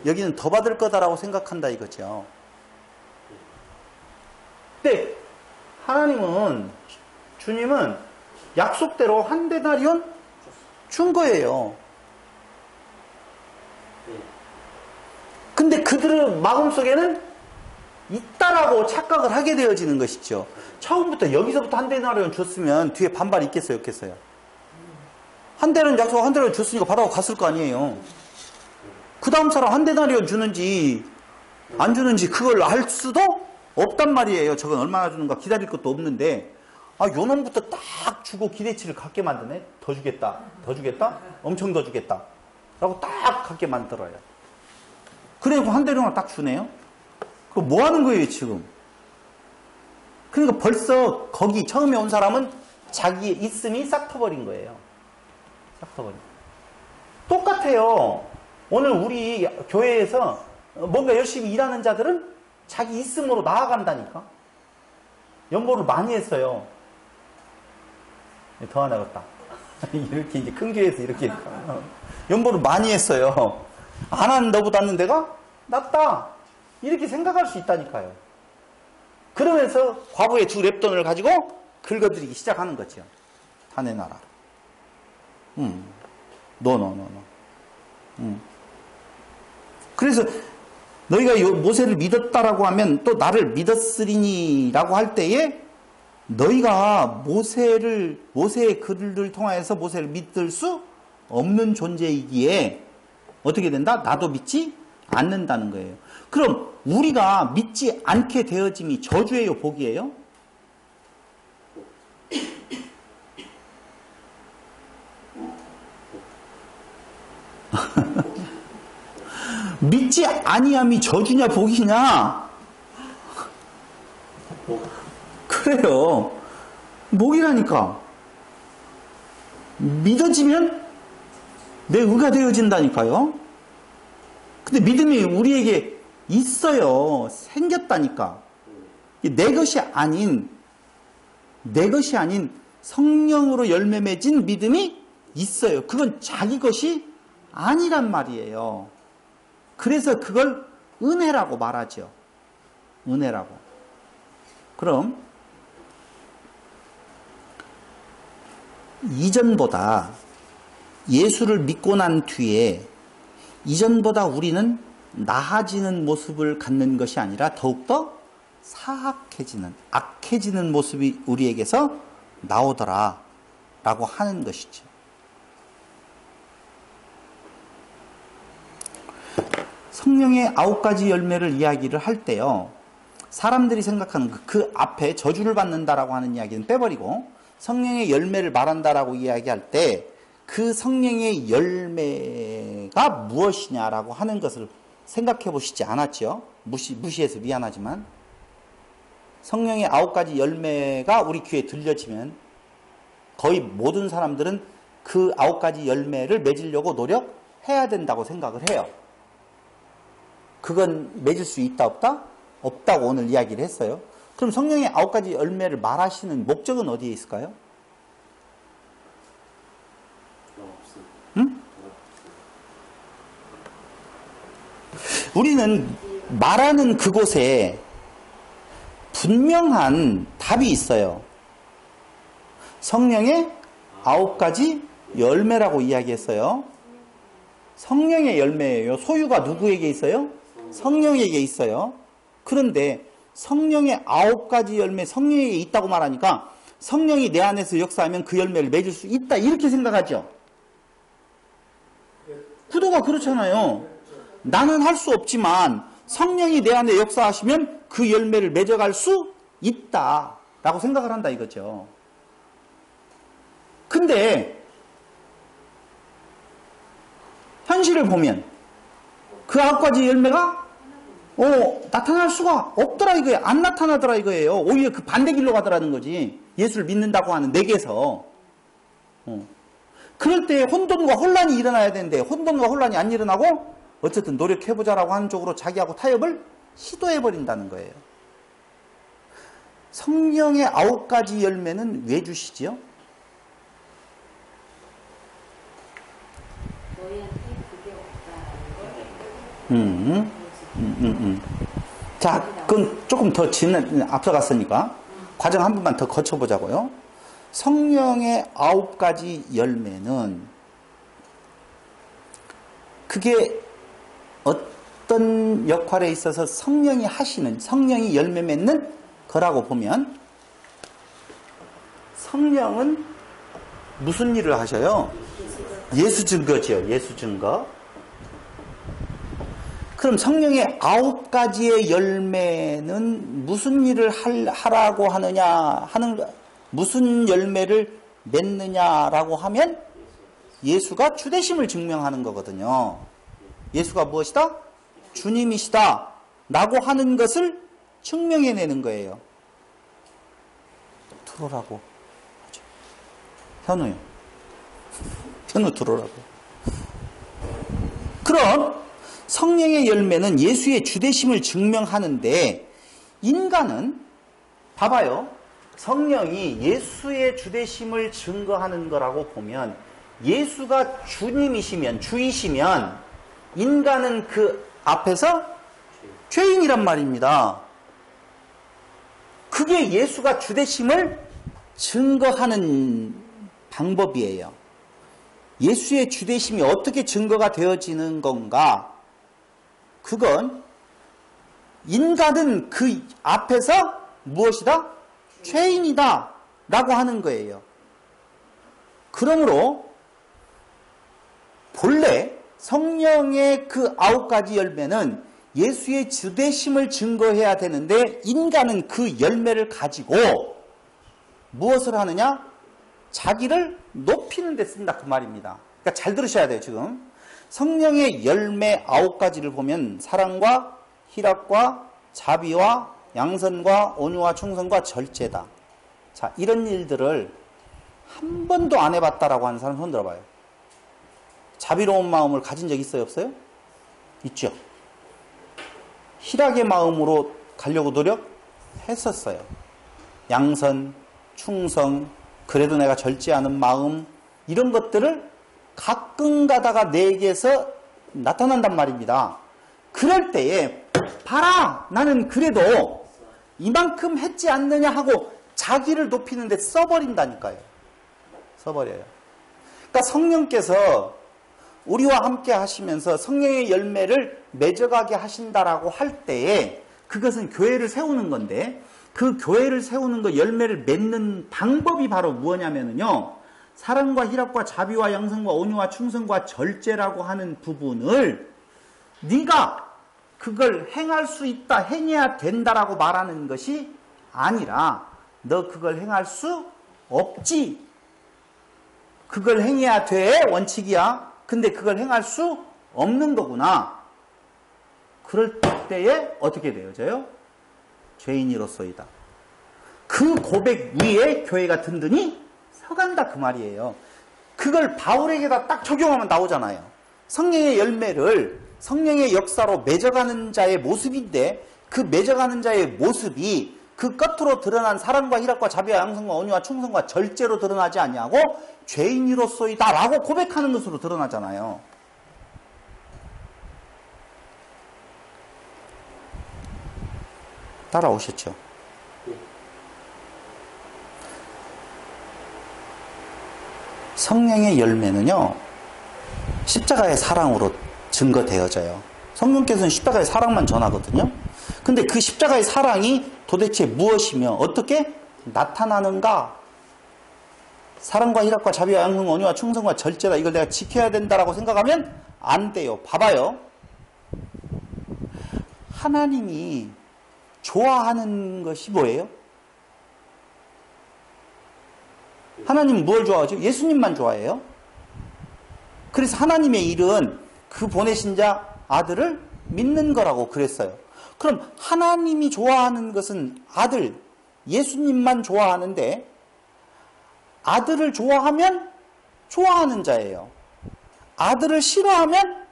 여기는 더 받을 거다라고 생각한다 이거죠. 근데 하나님은, 주님은 약속대로 한 데나리온 준 거예요. 근데 그들의 마음속에는 있다라고 착각을 하게 되어지는 것이죠. 처음부터 여기서부터 한 데나리온 줬으면 뒤에 반발이 있겠어요, 없겠어요? 한 대는 약속 한 대를 줬으니까 받아고 갔을 거 아니에요. 그 다음 사람 한 데나리온 주는지 안 주는지 그걸 알 수도 없단 말이에요. 저건 얼마나 주는가 기다릴 것도 없는데, 아, 요놈부터 딱 주고 기대치를 갖게 만드네. 더 주겠다, 더 주겠다, 엄청 더 주겠다 라고 딱 갖게 만들어요. 그래고 한 대령만 딱 주네요. 그거 뭐 하는 거예요 지금? 그러니까 벌써 거기 처음에 온 사람은 자기의 있음이 싹 터버린 거예요. 싹 터버린. 똑같아요. 오늘 우리 교회에서 뭔가 열심히 일하는 자들은 자기 있음으로 나아간다니까. 연보를 많이 했어요. 더 하나 같다. 이렇게 이제 큰 교회에서 이렇게 연보를 많이 했어요. 안 하는 너보다 낫는 데가 낫다. 이렇게 생각할 수 있다니까요. 그러면서 과부의 두 랩돈을 가지고 긁어들이기 시작하는 거죠. 다 내놔라. 노. 그래서 너희가 모세를 믿었다라고 하면 또 나를 믿었으리니라고 할 때에 너희가 모세의 글을 통하여서 모세를 믿을 수 없는 존재이기에 어떻게 된다? 나도 믿지 않는다는 거예요. 그럼 우리가 믿지 않게 되어짐이 저주예요, 복이에요? 믿지 아니함이 저주냐 복이냐? 그래요. 복이라니까. 믿어지면 내 의가 되어진다니까요. 근데 믿음이 우리에게 있어요. 생겼다니까. 내 것이 아닌 성령으로 열매 맺은 믿음이 있어요. 그건 자기 것이 아니란 말이에요. 그래서 그걸 은혜라고 말하죠. 은혜라고. 그럼 이전보다 예수를 믿고 난 뒤에 이전보다 우리는 나아지는 모습을 갖는 것이 아니라 더욱더 사악해지는, 악해지는 모습이 우리에게서 나오더라 라고 하는 것이죠. 성령의 9가지 열매를 이야기를 할 때요, 사람들이 생각하는 그 앞에 저주를 받는다라고 하는 이야기는 빼버리고 성령의 열매를 말한다라고 이야기할 때 그 성령의 열매가 무엇이냐라고 하는 것을 생각해 보시지 않았죠? 무시해서 미안하지만 성령의 9가지 열매가 우리 귀에 들려지면 거의 모든 사람들은 그 9가지 열매를 맺으려고 노력해야 된다고 생각을 해요. 그건 맺을 수 있다 없다? 없다고 오늘 이야기를 했어요. 그럼 성령의 9가지 열매를 말하시는 목적은 어디에 있을까요? 응? 우리는 말하는 그곳에 분명한 답이 있어요. 성령의 9가지 열매라고 이야기했어요. 성령의 열매예요. 소유가 누구에게 있어요? 성령에게 있어요. 그런데 성령의 9가지 열매, 성령에게 있다고 말하니까 성령이 내 안에서 역사하면 그 열매를 맺을 수 있다, 이렇게 생각하죠. 구도가 그렇잖아요. 나는 할 수 없지만 성령이 내 안에 역사하시면 그 열매를 맺어갈 수 있다라고 생각을 한다 이거죠. 근데 현실을 보면 그 9가지 열매가 나타날 수가 없더라 이거예요. 안 나타나더라 이거예요. 오히려 그 반대 길로 가더라는 거지. 예수를 믿는다고 하는 내게서. 그럴 때 혼돈과 혼란이 일어나야 되는데 혼돈과 혼란이 안 일어나고 어쨌든 노력해보자라고 하는 쪽으로 자기하고 타협을 시도해버린다는 거예요. 성령의 9가지 열매는 왜 주시지요? 너희한테 그게 없다라는 걸. 자, 그건 조금 더 앞서갔으니까 과정 한 번만 더 거쳐보자고요. 성령의 9가지 열매는 그게 어떤 역할에 있어서 성령이 하시는, 성령이 열매 맺는 거라고 보면 성령은 무슨 일을 하셔요? 예수 증거죠. 예수 증거. 그럼 성령의 9가지의 열매는 무슨 일을 하라고 하느냐, 무슨 열매를 맺느냐라고 하면 예수가 주되심을 증명하는 거거든요. 예수가 무엇이다? 주님이시다 라고 하는 것을 증명해내는 거예요. 들어오라고 하죠. 현우요. 현우 들어오라고. 그럼 성령의 열매는 예수의 주되심을 증명하는데, 인간은 봐봐요. 성령이 예수의 주되심을 증거하는 거라고 보면, 예수가 주님이시면, 주이시면 인간은 그 앞에서 죄인이란 말입니다. 그게 예수가 주되심을 증거하는 방법이에요. 예수의 주되심이 어떻게 증거가 되어지는 건가? 그건 인간은 그 앞에서 무엇이다? 죄인이다 라고 하는 거예요. 그러므로 본래 성령의 그 9가지 열매는 예수의 주되심을 증거해야 되는데, 인간은 그 열매를 가지고 무엇을 하느냐? 자기를 높이는 데 쓴다 그 말입니다. 그러니까 잘 들으셔야 돼요. 지금 성령의 열매 9가지를 보면 사랑과 희락과 자비와 양선과 온유와 충성과 절제다. 자, 이런 일들을 한 번도 안 해봤다라고 하는 사람 손 들어봐요. 자비로운 마음을 가진 적 있어요? 없어요? 있죠. 희락의 마음으로 가려고 노력했었어요. 양선, 충성, 그래도 내가 절제하는 마음, 이런 것들을 가끔 가다가 내게서 나타난단 말입니다. 그럴 때에 봐라, 나는 그래도 이만큼 했지 않느냐 하고 자기를 높이는 데 써버린다니까요. 써버려요. 그러니까 성령께서 우리와 함께 하시면서 성령의 열매를 맺어가게 하신다라고 할 때에 그것은 교회를 세우는 건데, 그 교회를 세우는 거, 열매를 맺는 방법이 바로 무엇냐면요, 사랑과 희락과 자비와 양선과 온유와 충성과 절제라고 하는 부분을 네가 그걸 행할 수 있다, 행해야 된다라고 말하는 것이 아니라, 너 그걸 행할 수 없지, 그걸 행해야 돼, 원칙이야. 근데 그걸 행할 수 없는 거구나. 그럴 때에 어떻게 되어져요? 죄인이로소이다. 그 고백 위에 교회가 든든히 서간다 그 말이에요. 그걸 바울에게다 딱 적용하면 나오잖아요. 성령의 열매를 성령의 역사로 맺어가는 자의 모습인데, 그 맺어가는 자의 모습이 그 겉으로 드러난 사랑과 희락과 자비와 양선과 온유와 충성과 절제로 드러나지 아니하고 죄인이로소이다 라고 고백하는 것으로 드러나잖아요. 따라오셨죠? 성령의 열매는요, 십자가의 사랑으로 증거되어져요. 성령께서는 십자가의 사랑만 전하거든요. 근데 그 십자가의 사랑이 도대체 무엇이며 어떻게 나타나는가? 사랑과 희락과 자비와 양선, 온유와 충성과 절제다. 이걸 내가 지켜야 된다라고 생각하면 안 돼요. 봐봐요. 하나님이 좋아하는 것이 뭐예요? 하나님은 뭘 좋아하죠? 예수님만 좋아해요. 그래서 하나님의 일은 그 보내신 자 아들을 믿는 거라고 그랬어요. 그럼 하나님이 좋아하는 것은 아들, 예수님만 좋아하는데, 아들을 좋아하면 좋아하는 자예요. 아들을 싫어하면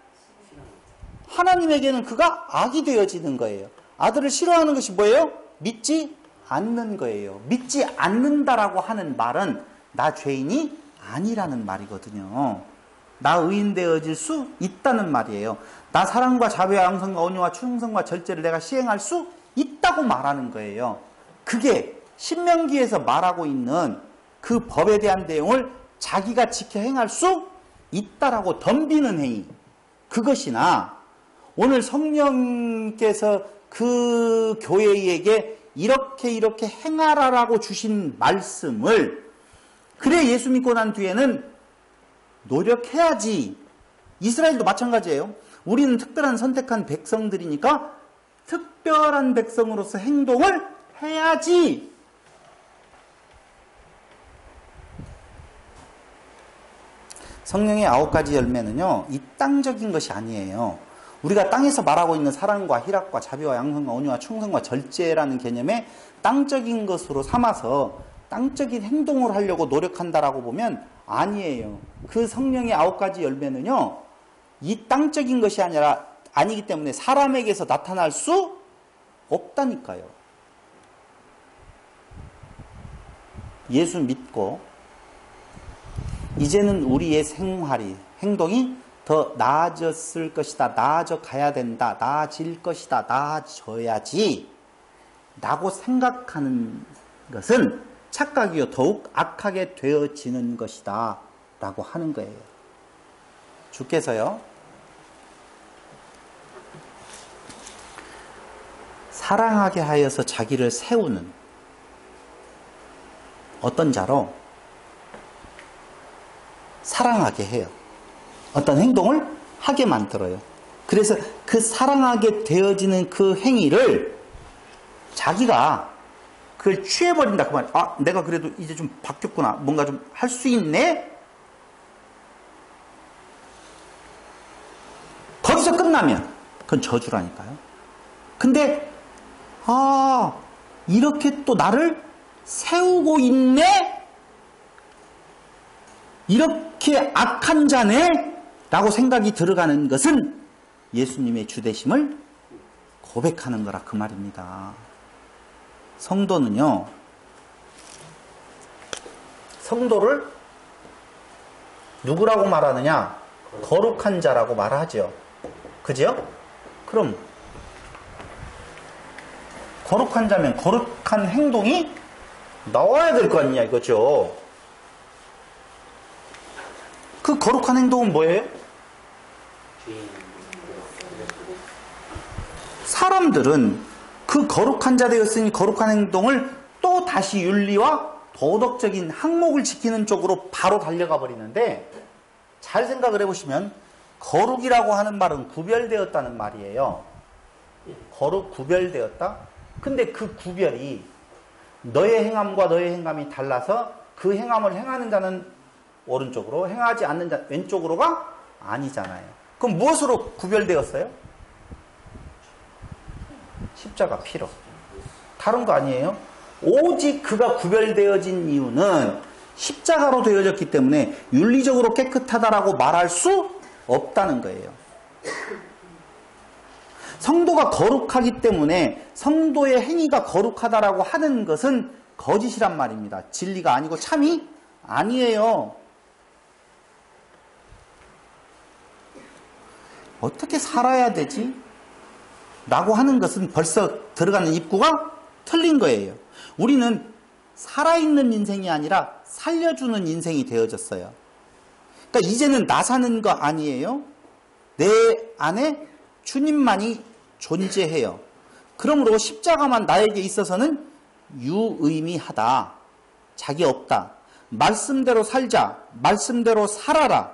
하나님에게는 그가 악이 되어지는 거예요. 아들을 싫어하는 것이 뭐예요? 믿지 않는 거예요. 믿지 않는다라고 하는 말은 나 죄인이 아니라는 말이거든요. 나 의인 되어질 수 있다는 말이에요. 나 사랑과 자비와 양성과 온유와 충성과 절제를 내가 시행할 수 있다고 말하는 거예요. 그게 신명기에서 말하고 있는 그 법에 대한 내용을 자기가 지켜 행할 수 있다라고 덤비는 행위. 그것이나 오늘 성령께서 그 교회에게 이렇게 행하라라고 주신 말씀을 그래 예수 믿고 난 뒤에는 노력해야지. 이스라엘도 마찬가지예요. 우리는 특별한 선택한 백성들이니까 특별한 백성으로서 행동을 해야지. 성령의 9가지 열매는요, 이 땅적인 것이 아니에요. 우리가 땅에서 말하고 있는 사랑과 희락과 자비와 양성과 온유와 충성과 절제라는 개념에 땅적인 것으로 삼아서 땅적인 행동을 하려고 노력한다라고 보면 아니에요. 그 성령의 9가지 열매는요, 이 땅적인 것이 아니기 때문에 사람에게서 나타날 수 없다니까요. 예수 믿고 이제는 우리의 행동이 더 나아졌을 것이다. 나아져 가야 된다. 나아질 것이다. 나아져야지. 라고 생각하는 것은 착각이요. 더욱 악하게 되어지는 것이다. 라고 하는 거예요. 주께서요. 사랑하게 하여서 자기를 세우는 어떤 자로 사랑하게 해요. 어떤 행동을 하게 만들어요. 그래서 그 사랑하게 되어지는 그 행위를 자기가 그걸 취해버린다. 그 말. 아, 내가 그래도 이제 좀 바뀌었구나. 뭔가 좀 할 수 있네? 거기서 끝나면 그건 저주라니까요. 근데, 이렇게 또 나를 세우고 있네? 이렇게 악한 자네? 라고 생각이 들어가는 것은 예수님의 주되심을 고백하는 거라 그 말입니다. 성도는요, 성도를 누구라고 말하느냐? 거룩한 자라고 말하죠. 그죠? 그럼 거룩한 자면 거룩한 행동이 나와야 될 거 아니냐 이거죠. 그 거룩한 행동은 뭐예요? 사람들은 그 거룩한 자 되었으니 거룩한 행동을 또 다시 윤리와 도덕적인 항목을 지키는 쪽으로 바로 달려가 버리는데, 잘 생각을 해보시면 거룩이라고 하는 말은 구별되었다는 말이에요. 거룩 구별되었다? 근데 그 구별이 너의 행함과 너의 행함이 달라서 그 행함을 행하는 자는 오른쪽으로, 행하지 않는 자 왼쪽으로가 아니잖아요. 그럼 무엇으로 구별되었어요? 십자가 피로. 다른 거 아니에요? 오직 그가 구별되어진 이유는 십자가로 되어졌기 때문에 윤리적으로 깨끗하다라고 말할 수 없다는 거예요. 성도가 거룩하기 때문에 성도의 행위가 거룩하다라고 하는 것은 거짓이란 말입니다. 진리가 아니고 참이 아니에요. 어떻게 살아야 되지? 라고 하는 것은 벌써 들어가는 입구가 틀린 거예요. 우리는 살아있는 인생이 아니라 살려주는 인생이 되어졌어요. 그러니까 이제는 나 사는 거 아니에요. 내 안에 주님만이 존재해요. 그러므로 십자가만 나에게 있어서는 유의미하다. 자기 없다. 말씀대로 살자. 말씀대로 살아라.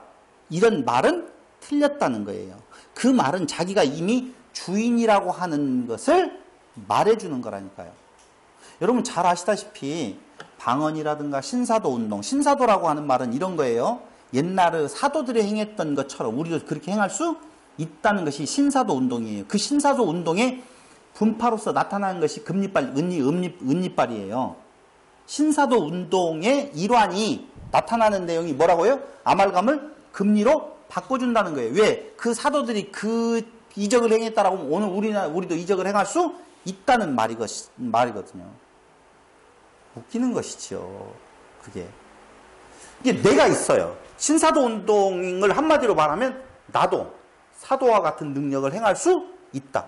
이런 말은 틀렸다는 거예요. 그 말은 자기가 이미 주인이라고 하는 것을 말해주는 거라니까요. 여러분 잘 아시다시피 방언이라든가 신사도 운동, 신사도라고 하는 말은 이런 거예요. 옛날에 사도들이 행했던 것처럼 우리도 그렇게 행할 수 있다는 것이 신사도 운동이에요. 그 신사도 운동의 분파로서 나타나는 것이 금리빨, 은리빨이에요. 신사도 운동의 일환이 나타나는 내용이 뭐라고요? 아말감을 금리로 바꿔준다는 거예요. 왜? 그 사도들이 그 이적을 행했다라고 하면 오늘 우리도 이적을 행할 수 있다는 말이거든요. 웃기는 것이죠. 그게. 이게 내가 있어요. 신사도 운동을 한마디로 말하면 나도 사도와 같은 능력을 행할 수 있다.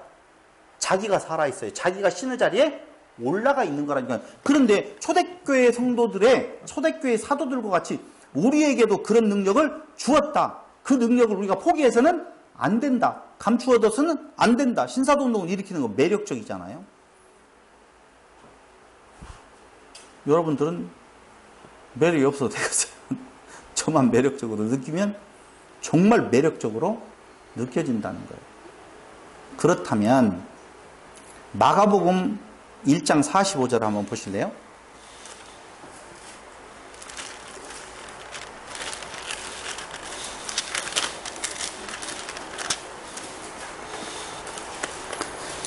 자기가 살아있어요. 자기가 신의 자리에 올라가 있는 거라니까. 그런데 초대교회 성도들의 초대교회 사도들과 같이 우리에게도 그런 능력을 주었다. 그 능력을 우리가 포기해서는 안 된다. 감추어둬서는 안 된다. 신사도 운동을 일으키는 거 매력적이잖아요. 여러분들은 매력이 없어도 되겠어요. 저만 매력적으로 느끼면 정말 매력적으로 느껴진다는 거예요. 그렇다면 마가복음 1장 45절 한번 보실래요?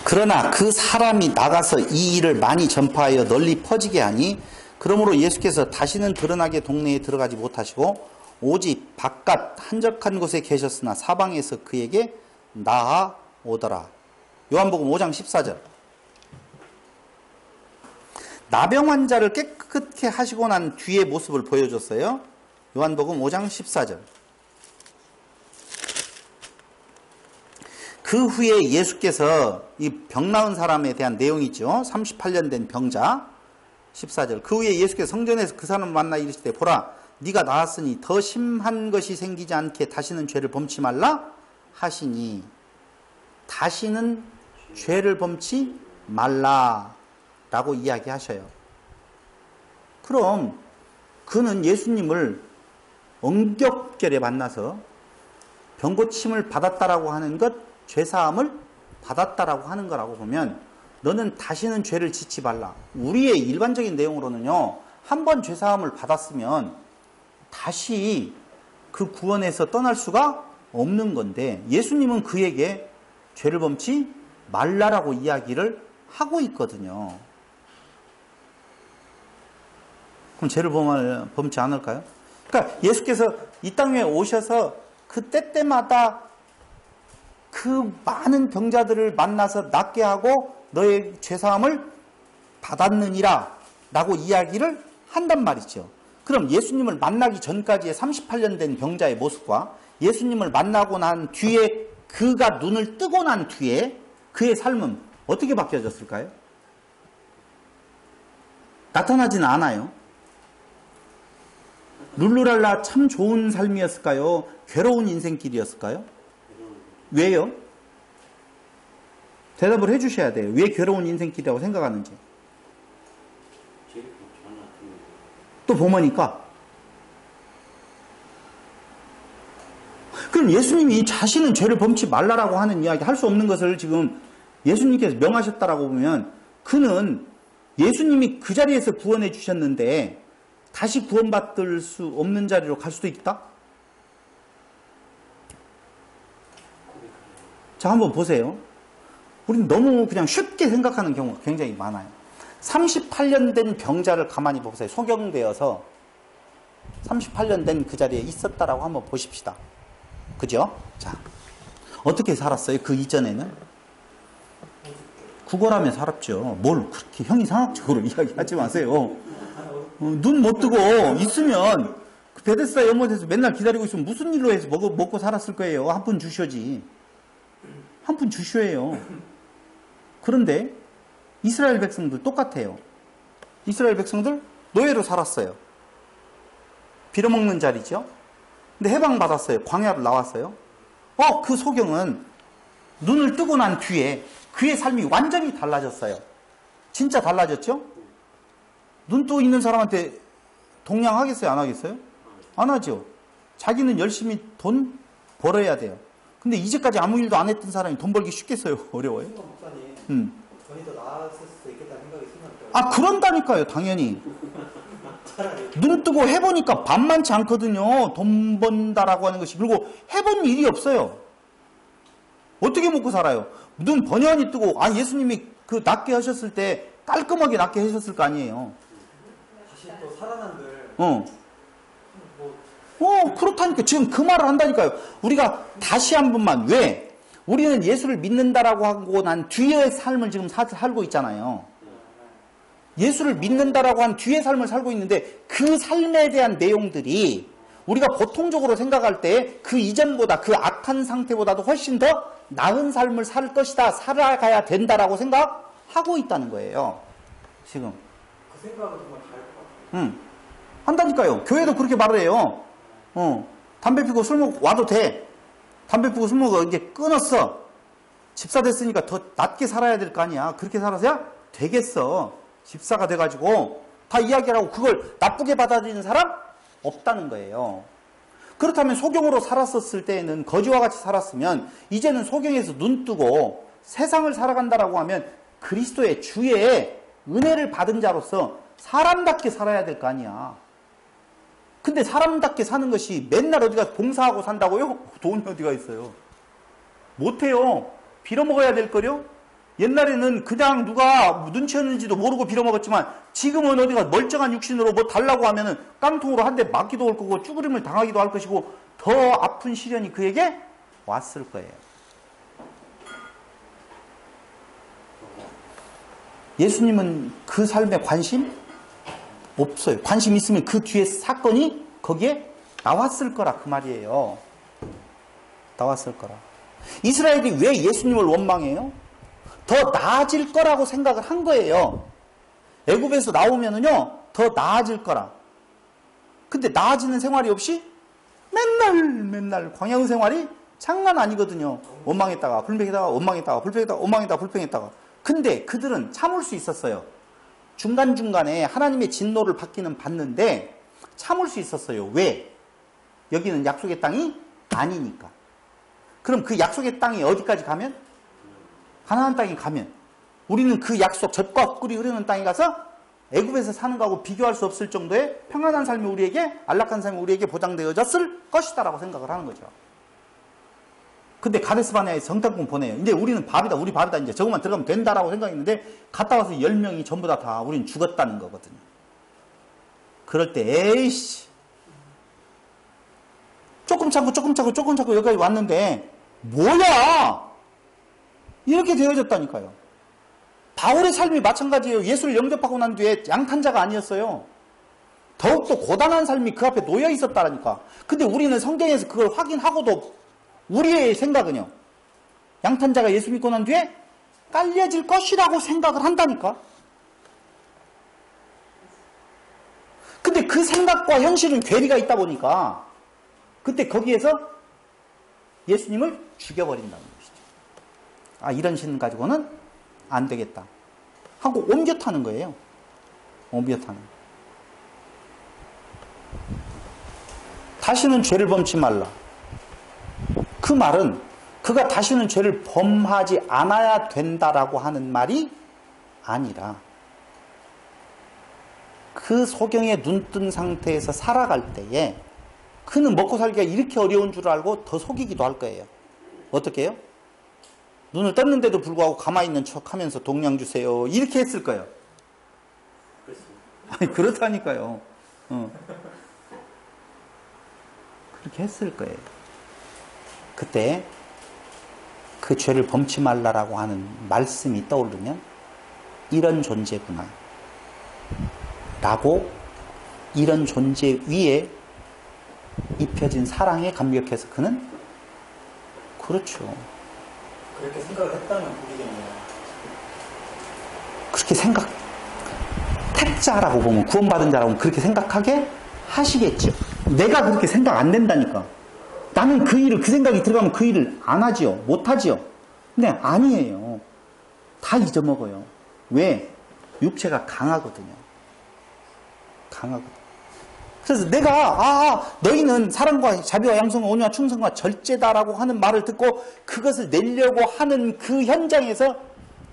그러나 그 사람이 나가서 이 일을 많이 전파하여 널리 퍼지게 하니 그러므로 예수께서 다시는 드러나게 동네에 들어가지 못하시고 오직 바깥 한적한 곳에 계셨으나 사방에서 그에게 나아오더라. 요한복음 5장 14절. 나병 환자를 깨끗게 하시고 난 뒤의 모습을 보여줬어요. 요한복음 5장 14절. 그 후에 예수께서 이 병 나은 사람에 대한 내용이 있죠. 38년 된 병자. 14절. 그 후에 예수께서 성전에서 그 사람을 만나 이르시되 보라 네가 나았으니 더 심한 것이 생기지 않게 다시는 죄를 범치 말라 하시니 다시는 죄를 범치 말라라고 이야기하셔요. 그럼 그는 예수님을 엉겹결에 만나서 병고침을 받았다라고 하는 것, 죄사함을 받았다라고 하는 거라고 보면 너는 다시는 죄를 짓지 말라. 우리의 일반적인 내용으로는요. 한 번 죄사함을 받았으면 다시 그 구원에서 떠날 수가 없는 건데 예수님은 그에게 죄를 범치 말라라고 이야기를 하고 있거든요. 그럼 죄를 범치 않을까요? 그러니까 예수께서 이 땅에 오셔서 그 때때마다 그 많은 병자들을 만나서 낫게 하고 너의 죄사함을 받았느니라 라고 이야기를 한단 말이죠. 그럼 예수님을 만나기 전까지의 38년 된 병자의 모습과 예수님을 만나고 난 뒤에 그가 눈을 뜨고 난 뒤에 그의 삶은 어떻게 바뀌어졌을까요? 나타나지는 않아요. 룰루랄라 참 좋은 삶이었을까요? 괴로운 인생길이었을까요? 왜요? 대답을 해주셔야 돼요. 왜 괴로운 인생길이라고 생각하는지. 또 보니까 그럼 예수님이 자신은 죄를 범치 말라라고 하는 이야기 할 수 없는 것을 지금 예수님께서 명하셨다라고 보면 그는 예수님이 그 자리에서 구원해 주셨는데 다시 구원받을 수 없는 자리로 갈 수도 있다? 자, 한번 보세요. 우리는 너무 그냥 쉽게 생각하는 경우가 굉장히 많아요. 38년 된 병자를 가만히 보세요. 소경되어서 38년 된 그 자리에 있었다라고 한번 보십시다. 그죠? 자, 어떻게 살았어요? 그 이전에는? 구걸하며 살았죠. 뭘 그렇게 형이상학적으로 이야기하지 마세요. 눈 못 뜨고 있으면 그 베데스다 연못에서 맨날 기다리고 있으면 무슨 일로 해서 먹고 살았을 거예요. 한 푼 주셔지. 한 푼 주셔예요. 그런데 이스라엘 백성들 똑같아요. 이스라엘 백성들 노예로 살았어요. 빌어먹는 자리죠. 근데 해방받았어요. 광야로 나왔어요. 그 소경은 눈을 뜨고 난 뒤에 그의 삶이 완전히 달라졌어요. 진짜 달라졌죠? 눈 뜨고 있는 사람한테 동냥하겠어요? 안 하겠어요? 안 하죠. 자기는 열심히 돈 벌어야 돼요. 근데 이제까지 아무 일도 안 했던 사람이 돈 벌기 쉽겠어요? 어려워요? 목사님, 전이 더 나았을 수도 있겠다는 생각이 생각해요. 그런다니까요. 당연히. 눈 뜨고 해보니까 만만치 않거든요. 돈 번다라고 하는 것이. 그리고 해본 일이 없어요. 어떻게 먹고 살아요? 눈 번연히 뜨고 예수님이 그 낫게 하셨을 때 깔끔하게 낫게 하셨을 거 아니에요. 다시 또 살아난들. 그렇다니까. 지금 그 말을 한다니까요. 우리가 다시 한 번만. 왜? 우리는 예수를 믿는다라고 하고 난 뒤의 삶을 지금 살고 있잖아요. 예수를 믿는다라고 한 뒤의 삶을 살고 있는데 그 삶에 대한 내용들이 우리가 보통적으로 생각할 때 그 이전보다 그 악한 상태보다도 훨씬 더 나은 삶을 살 것이다, 살아가야 된다라고 생각하고 있다는 거예요. 지금. 그 생각은 정말 다를 것 같아요. 한다니까요. 교회도 그렇게 말을 해요. 담배 피고 술 먹고 와도 돼. 담배 피고 술 먹고 이제 끊었어. 집사 됐으니까 더 낫게 살아야 될 거 아니야. 그렇게 살아서야 되겠어. 집사가 돼가지고 다 이야기하고 그걸 나쁘게 받아들이는 사람 없다는 거예요. 그렇다면 소경으로 살았었을 때에는 거지와 같이 살았으면 이제는 소경에서 눈 뜨고 세상을 살아간다라고 하면 그리스도의 주의 은혜를 받은 자로서 사람답게 살아야 될 거 아니야. 근데 사람답게 사는 것이 맨날 어디 가서 봉사하고 산다고요? 돈이 어디가 있어요? 못해요. 빌어먹어야 될 거요? 옛날에는 그냥 누가 눈치였는지도 모르고 빌어먹었지만 지금은 어디가 멀쩡한 육신으로 뭐 달라고 하면은 깡통으로 한 대 맞기도 할 거고 쭈그림을 당하기도 할 것이고 더 아픈 시련이 그에게 왔을 거예요. 예수님은 그 삶에 관심 없어요. 관심 있으면 그 뒤에 사건이 거기에 나왔을 거라 그 말이에요. 나왔을 거라. 이스라엘이 왜 예수님을 원망해요? 더 나아질 거라고 생각을 한 거예요. 애굽에서 나오면은요, 더 나아질 거라. 근데 나아지는 생활이 없이 맨날 광야의 생활이 장난 아니거든요. 원망했다가 불평했다가 원망했다가 불평했다가 원망했다가 불평했다가. 근데 그들은 참을 수 있었어요. 중간중간에 하나님의 진노를 받기는 받는데 참을 수 있었어요. 왜? 여기는 약속의 땅이 아니니까. 그럼 그 약속의 땅이 어디까지 가면? 가나안 땅에 가면 우리는 그 약속 젖과 꿀이 흐르는 땅에 가서 애굽에서 사는 거하고 비교할 수 없을 정도의 평안한 삶이 우리에게 안락한 삶이 우리에게 보장되어졌을 것이다라고 생각을 하는 거죠. 근데 가데스바네아에 정탐꾼 보내요. 이제 우리는 밥이다. 우리 밥이다. 이제 저것만 들어가면 된다라고 생각했는데 갔다 와서 10명이 전부 다 우리는 죽었다는 거거든요. 그럴 때 에이씨 조금 참고 여기까지 왔는데 뭐야 이렇게 되어졌다니까요. 바울의 삶이 마찬가지예요. 예수를 영접하고 난 뒤에 양탄자가 아니었어요. 더욱더 고단한 삶이 그 앞에 놓여 있었다라니까. 근데 우리는 성경에서 그걸 확인하고도 우리의 생각은요. 양탄자가 예수 믿고 난 뒤에 깔려질 것이라고 생각을 한다니까. 근데 그 생각과 현실은 괴리가 있다 보니까 그때 거기에서 예수님을 죽여버린다는 것이죠. 아, 이런 신 가지고는 안 되겠다 하고 옮겨 타는 거예요. 옮겨 타는. 다시는 죄를 범치 말라. 그 말은 그가 다시는 죄를 범하지 않아야 된다라고 하는 말이 아니라 그 소경에 눈뜬 상태에서 살아갈 때에 그는 먹고 살기가 이렇게 어려운 줄 알고 더 속이기도 할 거예요. 어떻게 해요? 눈을 떴는데도 불구하고 가만히 있는 척 하면서 동량 주세요. 이렇게 했을 거예요. 아니, 그렇다니까요. 그렇게 했을 거예요. 그때 그 죄를 범치 말라라고 하는 말씀이 떠오르면 이런 존재구나 라고 이런 존재 위에 입혀진 사랑에 감격해서 그는 그렇죠. 그렇게 생각을 했다면 그게겠네요. 그렇게 생각 택자라고 보면 구원받은 자라고 보면 그렇게 생각하게 하시겠죠. 내가 그렇게 생각 안 된다니까. 나는 그 일을 그 생각이 들어가면 그 일을 안 하지요. 못 하지요. 근데 아니에요. 다 잊어먹어요. 왜? 육체가 강하거든요. 강하거든. 그래서 내가 너희는 사랑과 자비와 양성과 온유와 충성과 절제다라고 하는 말을 듣고 그것을 내려고 하는 그 현장에서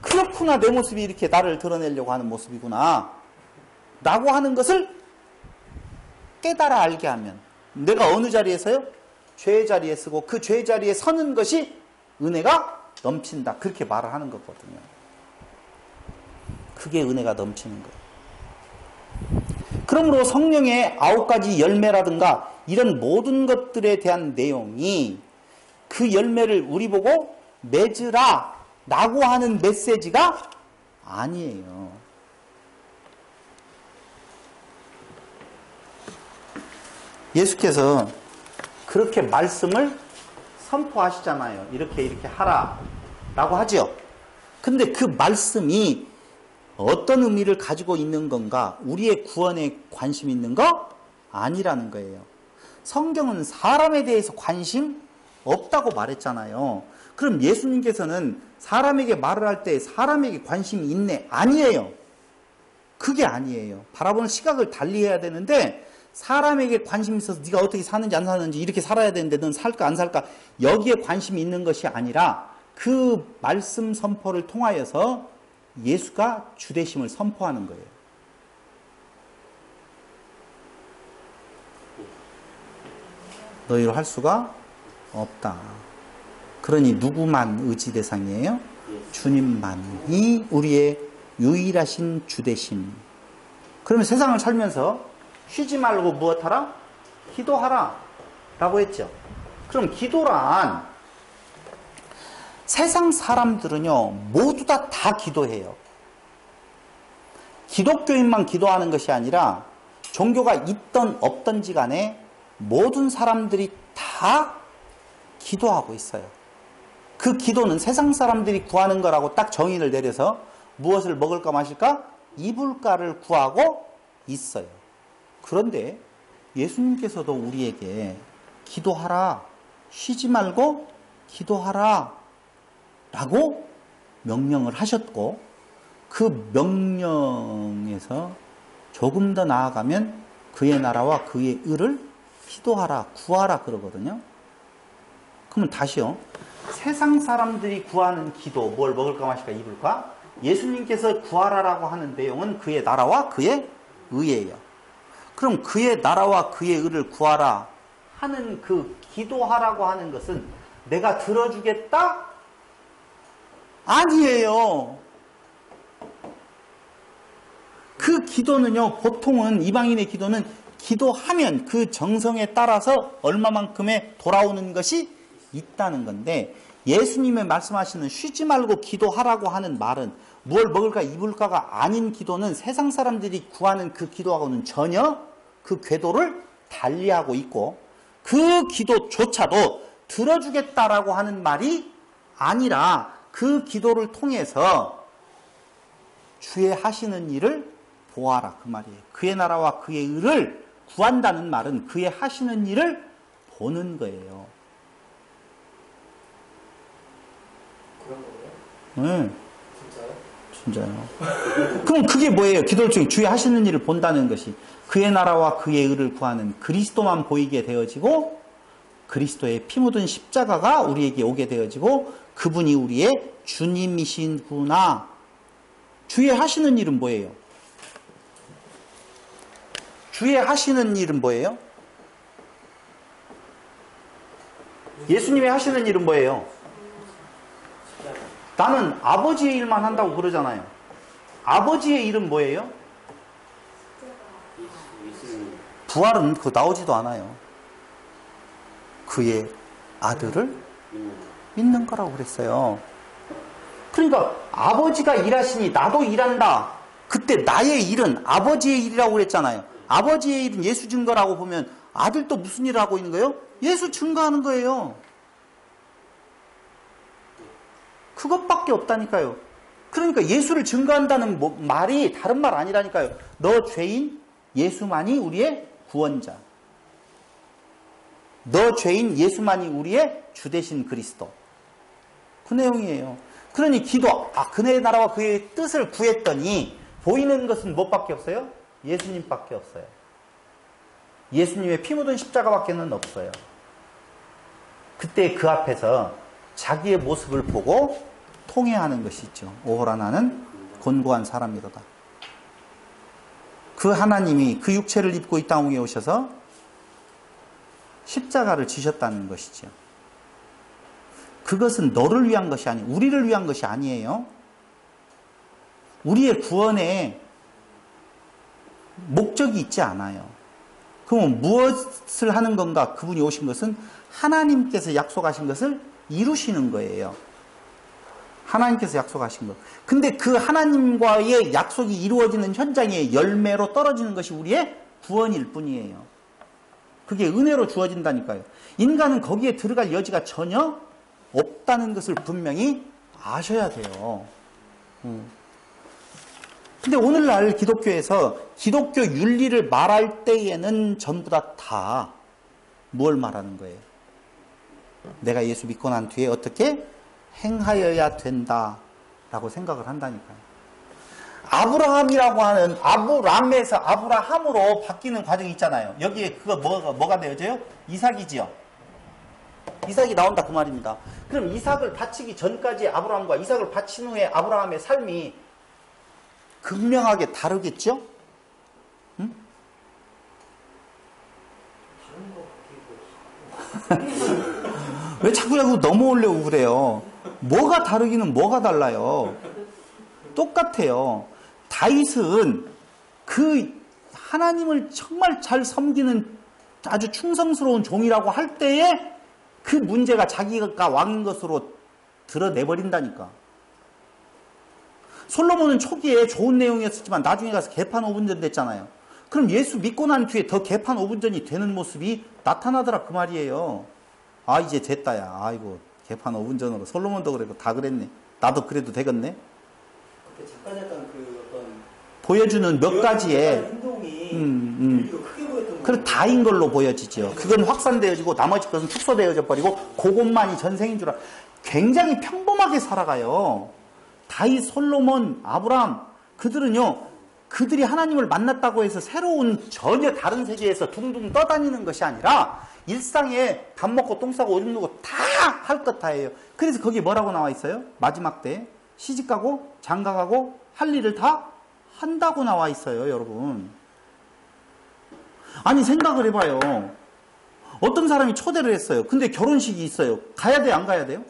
그렇구나 내 모습이 이렇게 나를 드러내려고 하는 모습이구나 라고 하는 것을 깨달아 알게 하면 내가 어느 자리에서요? 죄의 자리에 서고 그 죄의 자리에 서는 것이 은혜가 넘친다 그렇게 말을 하는 거거든요. 그게 은혜가 넘치는 거예요. 그러므로 성령의 9가지 열매라든가 이런 모든 것들에 대한 내용이 그 열매를 우리 보고 맺으라 라고 하는 메시지가 아니에요. 예수께서 그렇게 말씀을 선포하시잖아요. 이렇게 하라 라고 하죠. 근데 그 말씀이 어떤 의미를 가지고 있는 건가? 우리의 구원에 관심 있는 거? 아니라는 거예요. 성경은 사람에 대해서 관심 없다고 말했잖아요. 그럼 예수님께서는 사람에게 말을 할 때 사람에게 관심이 있네? 아니에요. 그게 아니에요. 바라보는 시각을 달리해야 되는데 사람에게 관심이 있어서 네가 어떻게 사는지 안 사는지 이렇게 살아야 되는데 넌 살까 안 살까 여기에 관심이 있는 것이 아니라 그 말씀 선포를 통하여서 예수가 주되심을 선포하는 거예요. 너희로 할 수가 없다. 그러니 누구만 의지 대상이에요? 주님만이 우리의 유일하신 주되심. 그러면 세상을 살면서 쉬지 말고 무엇하라? 기도하라 라고 했죠. 그럼 기도란 세상 사람들은요 모두 다 기도해요. 기독교인만 기도하는 것이 아니라 종교가 있던 없던지 간에 모든 사람들이 다 기도하고 있어요. 그 기도는 세상 사람들이 구하는 거라고 딱 정의를 내려서 무엇을 먹을까 마실까? 입을까를 구하고 있어요. 그런데 예수님께서도 우리에게 기도하라, 쉬지 말고 기도하라 라고 명령을 하셨고 그 명령에서 조금 더 나아가면 그의 나라와 그의 의를 기도하라, 구하라 그러거든요. 그러면 다시요. 세상 사람들이 구하는 기도, 뭘 먹을까 마실까 입을까? 예수님께서 구하라라고 하는 내용은 그의 나라와 그의 의예요. 그럼 그의 나라와 그의 의를 구하라 하는 그 기도하라고 하는 것은 내가 들어주겠다? 아니에요. 그 기도는요, 보통은 이방인의 기도는 기도하면 그 정성에 따라서 얼마만큼의 돌아오는 것이 있다는 건데 예수님의 말씀하시는 쉬지 말고 기도하라고 하는 말은 무엇을 먹을까 입을까가 아닌 기도는 세상 사람들이 구하는 그 기도하고는 전혀 그 궤도를 달리하고 있고 그 기도조차도 들어주겠다라고 하는 말이 아니라 그 기도를 통해서 주의 하시는 일을 보아라 그 말이에요. 그의 나라와 그의 의를 구한다는 말은 그의 하시는 일을 보는 거예요. 그런 거예요? 네. 진짜요? 진짜요. 그럼 그게 뭐예요? 기도 중에 주의 하시는 일을 본다는 것이 그의 나라와 그의 의를 구하는 그리스도만 보이게 되어지고 그리스도의 피 묻은 십자가가 우리에게 오게 되어지고 그분이 우리의 주님이신구나. 주의 하시는 일은 뭐예요? 주의 하시는 일은 뭐예요? 예수님의 하시는 일은 뭐예요? 나는 아버지의 일만 한다고 그러잖아요. 아버지의 일은 뭐예요? 부활은 그거 나오지도 않아요. 그의 아들을 믿는 거라고 그랬어요. 그러니까 아버지가 일하시니 나도 일한다. 그때 나의 일은 아버지의 일이라고 그랬잖아요. 아버지의 일은 예수 증거라고 보면 아들도 무슨 일을 하고 있는 거예요? 예수 증거하는 거예요. 그것밖에 없다니까요. 그러니까 예수를 증거한다는 말이 다른 말 아니라니까요. 너 죄인 예수만이 우리의 구원자. 너 죄인 예수만이 우리의 주되신 그리스도. 그 내용이에요. 그러니 기도, 그의 나라와 그의 뜻을 구했더니 보이는 것은 무엇밖에 없어요? 예수님밖에 없어요. 예수님의 피 묻은 십자가밖에는 없어요. 그때 그 앞에서 자기의 모습을 보고 통회하는 것이죠. 오호라 나는 곤고한 사람이로다. 그 하나님이 그 육체를 입고 이 땅에 오셔서 십자가를 지셨다는 것이죠. 그것은 너를 위한 것이 아니에요. 우리를 위한 것이 아니에요. 우리의 구원에 목적이 있지 않아요. 그럼 무엇을 하는 건가? 그분이 오신 것은 하나님께서 약속하신 것을 이루시는 거예요. 하나님께서 약속하신 것. 근데 그 하나님과의 약속이 이루어지는 현장의 열매로 떨어지는 것이 우리의 구원일 뿐이에요. 그게 은혜로 주어진다니까요. 인간은 거기에 들어갈 여지가 전혀 없다는 것을 분명히 아셔야 돼요. 근데 오늘날 기독교에서 기독교 윤리를 말할 때에는 전부 다 뭘 말하는 거예요? 내가 예수 믿고 난 뒤에 어떻게 행하여야 된다라고 생각을 한다니까요. 아브라함이라고 하는 아브람에서 아브라함으로 바뀌는 과정이 있잖아요. 여기에 그거 뭐가 되어져요? 이삭이지요. 이삭이 나온다 그 말입니다. 그럼 이삭을 바치기 전까지 아브라함과 이삭을 바친 후에 아브라함의 삶이 극명하게 다르겠죠? 응? 왜 자꾸 넘어오려고 그래요? 뭐가 다르기는 뭐가 달라요? 똑같아요. 다윗은 그 하나님을 정말 잘 섬기는 아주 충성스러운 종이라고 할 때에 그 문제가 자기가 왕인 것으로 드러내버린다니까. 솔로몬은 초기에 좋은 내용이었지만 나중에 가서 개판 5분전 됐잖아요. 그럼 예수 믿고 난 뒤에 더 개판 5분전이 되는 모습이 나타나더라 그 말이에요. 아 이제 됐다야. 아이고 개판 5분전으로 솔로몬도 그래도 다 그랬네. 나도 그래도 되겠네. 그때 잠깐 그 어떤 보여주는 몇 가지의 행동이 윤리도 크게 보였던 그래 다인 걸로 보여지죠. 그건 확산되어지고 나머지 것은 축소되어져 버리고 그것만이 전생인 줄 알아. 굉장히 평범하게 살아가요. 다윗, 솔로몬, 아브라함 그들은요. 그들이 하나님을 만났다고 해서 새로운 전혀 다른 세계에서 둥둥 떠다니는 것이 아니라 일상에 밥 먹고 똥 싸고 오줌 누고 다 할 것 다예요. 그래서 거기 뭐라고 나와 있어요? 마지막 때 시집가고 장가가고 할 일을 다 한다고 나와 있어요. 여러분. 아니 생각을 해봐요. 어떤 사람이 초대를 했어요. 근데 결혼식이 있어요. 가야 돼요? 안 가야 돼요?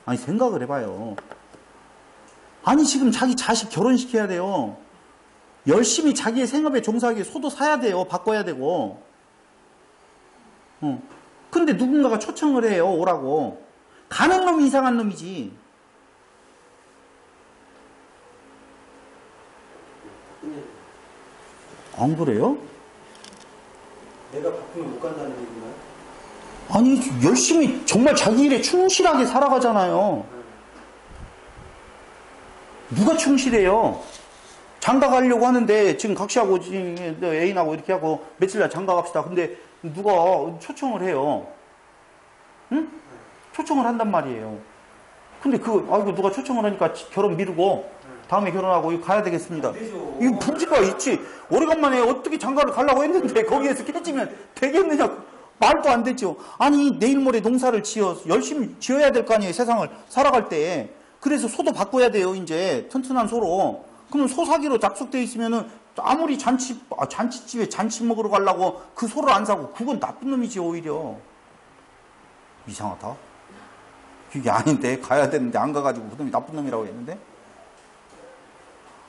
아니 생각을 해봐요. 아니 지금 자기 자식 결혼시켜야 돼요. 열심히 자기의 생업에 종사하기 위해 소도 사야 돼요. 바꿔야 되고. 근데 누군가가 초청을 해요. 오라고. 가는 놈이 이상한 놈이지. 안 그래요? 내가 바쁘면 못 간다는 얘기인가요? 아니 열심히 정말 자기 일에 충실하게 살아가잖아요. 누가 충실해요? 장가 가려고 하는데 지금 각시하고 지금 애인하고 이렇게 하고 며칠날 장가 갑시다. 근데 누가 초청을 해요. 응? 초청을 한단 말이에요. 근데 아이고 누가 초청을 하니까 결혼 미루고 다음에 결혼하고 이거 가야 되겠습니다. 이거 문제가 있지. 오래간만에 어떻게 장가를 가려고 했는데 거기에서 깨지면 되겠느냐. 말도 안 되죠. 아니 내일 모레 농사를 열심히 지어야 될 거 아니에요. 세상을 살아갈 때. 그래서 소도 바꿔야 돼요. 이제 튼튼한 소로. 그러면 소 사기로 약속되어 있으면은 아무리 잔치집에 잔치 먹으러 가려고 그 소를 안 사고 그건 나쁜 놈이지 오히려. 이상하다. 그게 아닌데 가야 되는데 안 가가지고 그 놈이 나쁜 놈이라고 했는데.